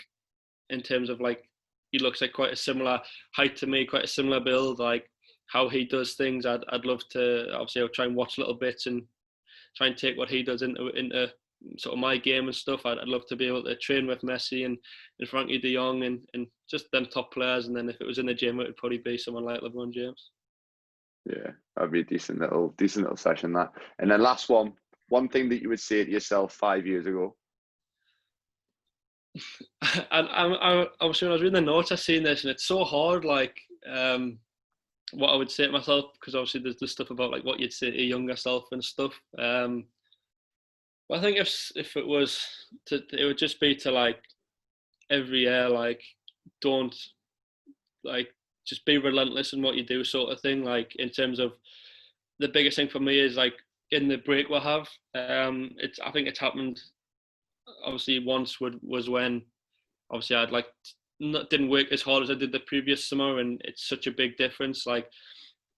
in terms of like he looks like quite a similar height to me, quite a similar build. Like how he does things, I'd love to. Obviously, I'll try and watch little bits and try and take what he does into sort of my game and stuff. I'd love to be able to train with Messi and Frankie de Jong and just them top players. And then if it was in the gym, it would probably be someone like LeBron James. Yeah, that'd be a decent little session, that. And then last one thing that you would say to yourself 5 years ago. And I obviously when I was reading the notes, I seen this, and it's so hard. Like what I would say to myself, because obviously there's the stuff about like what you'd say to your younger self and stuff. But I think if it was it would just be to like every year, like don't like just be relentless in what you do, sort of thing. Like in terms of the biggest thing for me is like in the break we'll have. I think it's happened. Obviously, once was when obviously I'd like didn't work as hard as I did the previous summer, and it's such a big difference. Like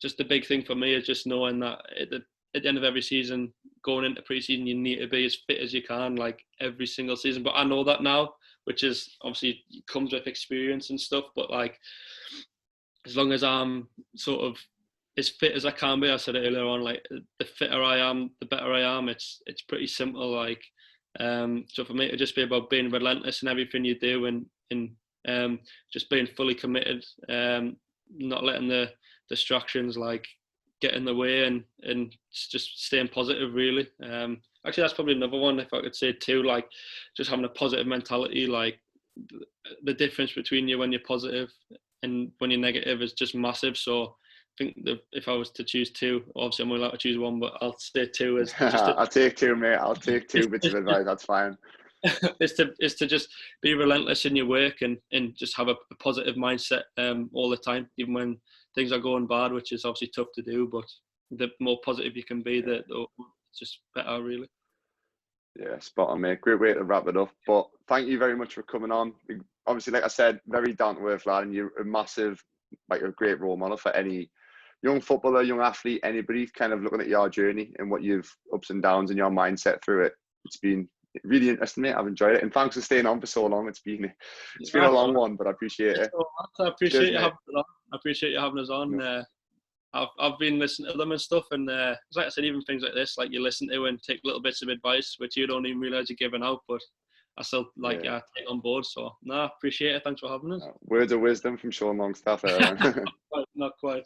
just the big thing for me is just knowing that at the end of every season, going into pre-season, you need to be as fit as you can, like every single season. But I know that now, which is obviously comes with experience and stuff. But like, as long as I'm sort of as fit as I can be, I said it earlier on, like the fitter I am, the better I am. It's pretty simple. Like, so for me, it'd just be about being relentless in everything you do and just being fully committed, not letting the distractions like get in the way and just staying positive, really. Actually, that's probably another one, if I could say too, like just having a positive mentality. Like the difference between you when you're positive and when you're negative is just massive. So I think that if I was to choose two, obviously I'm only allowed to choose one, but I'll say two is just I'll take two, mate. I'll take two bits of advice. That's fine. is to just be relentless in your work and just have a positive mindset all the time, even when things are going bad, which is obviously tough to do. But the more positive you can be, the just better, really. Yeah, spot on, mate. Great way to wrap it up. But thank you very much for coming on. Obviously, like I said, very down to earth lad, and you're a massive, like a great role model for any young footballer, young athlete, anybody kind of looking at your journey and what you've ups and downs and your mindset through it. It's been really interesting, mate. I've enjoyed it, and thanks for staying on for so long. It's been a long one, but I appreciate it. I appreciate you having us on. I appreciate you having us on. Yeah. I've been listening to them and stuff, and like I said, even things like this, like you listen to and take little bits of advice, which you don't even realise you're giving out, but I still take on board. So no, I appreciate it. Thanks for having us. Words of wisdom from Sean Longstaff. Not quite.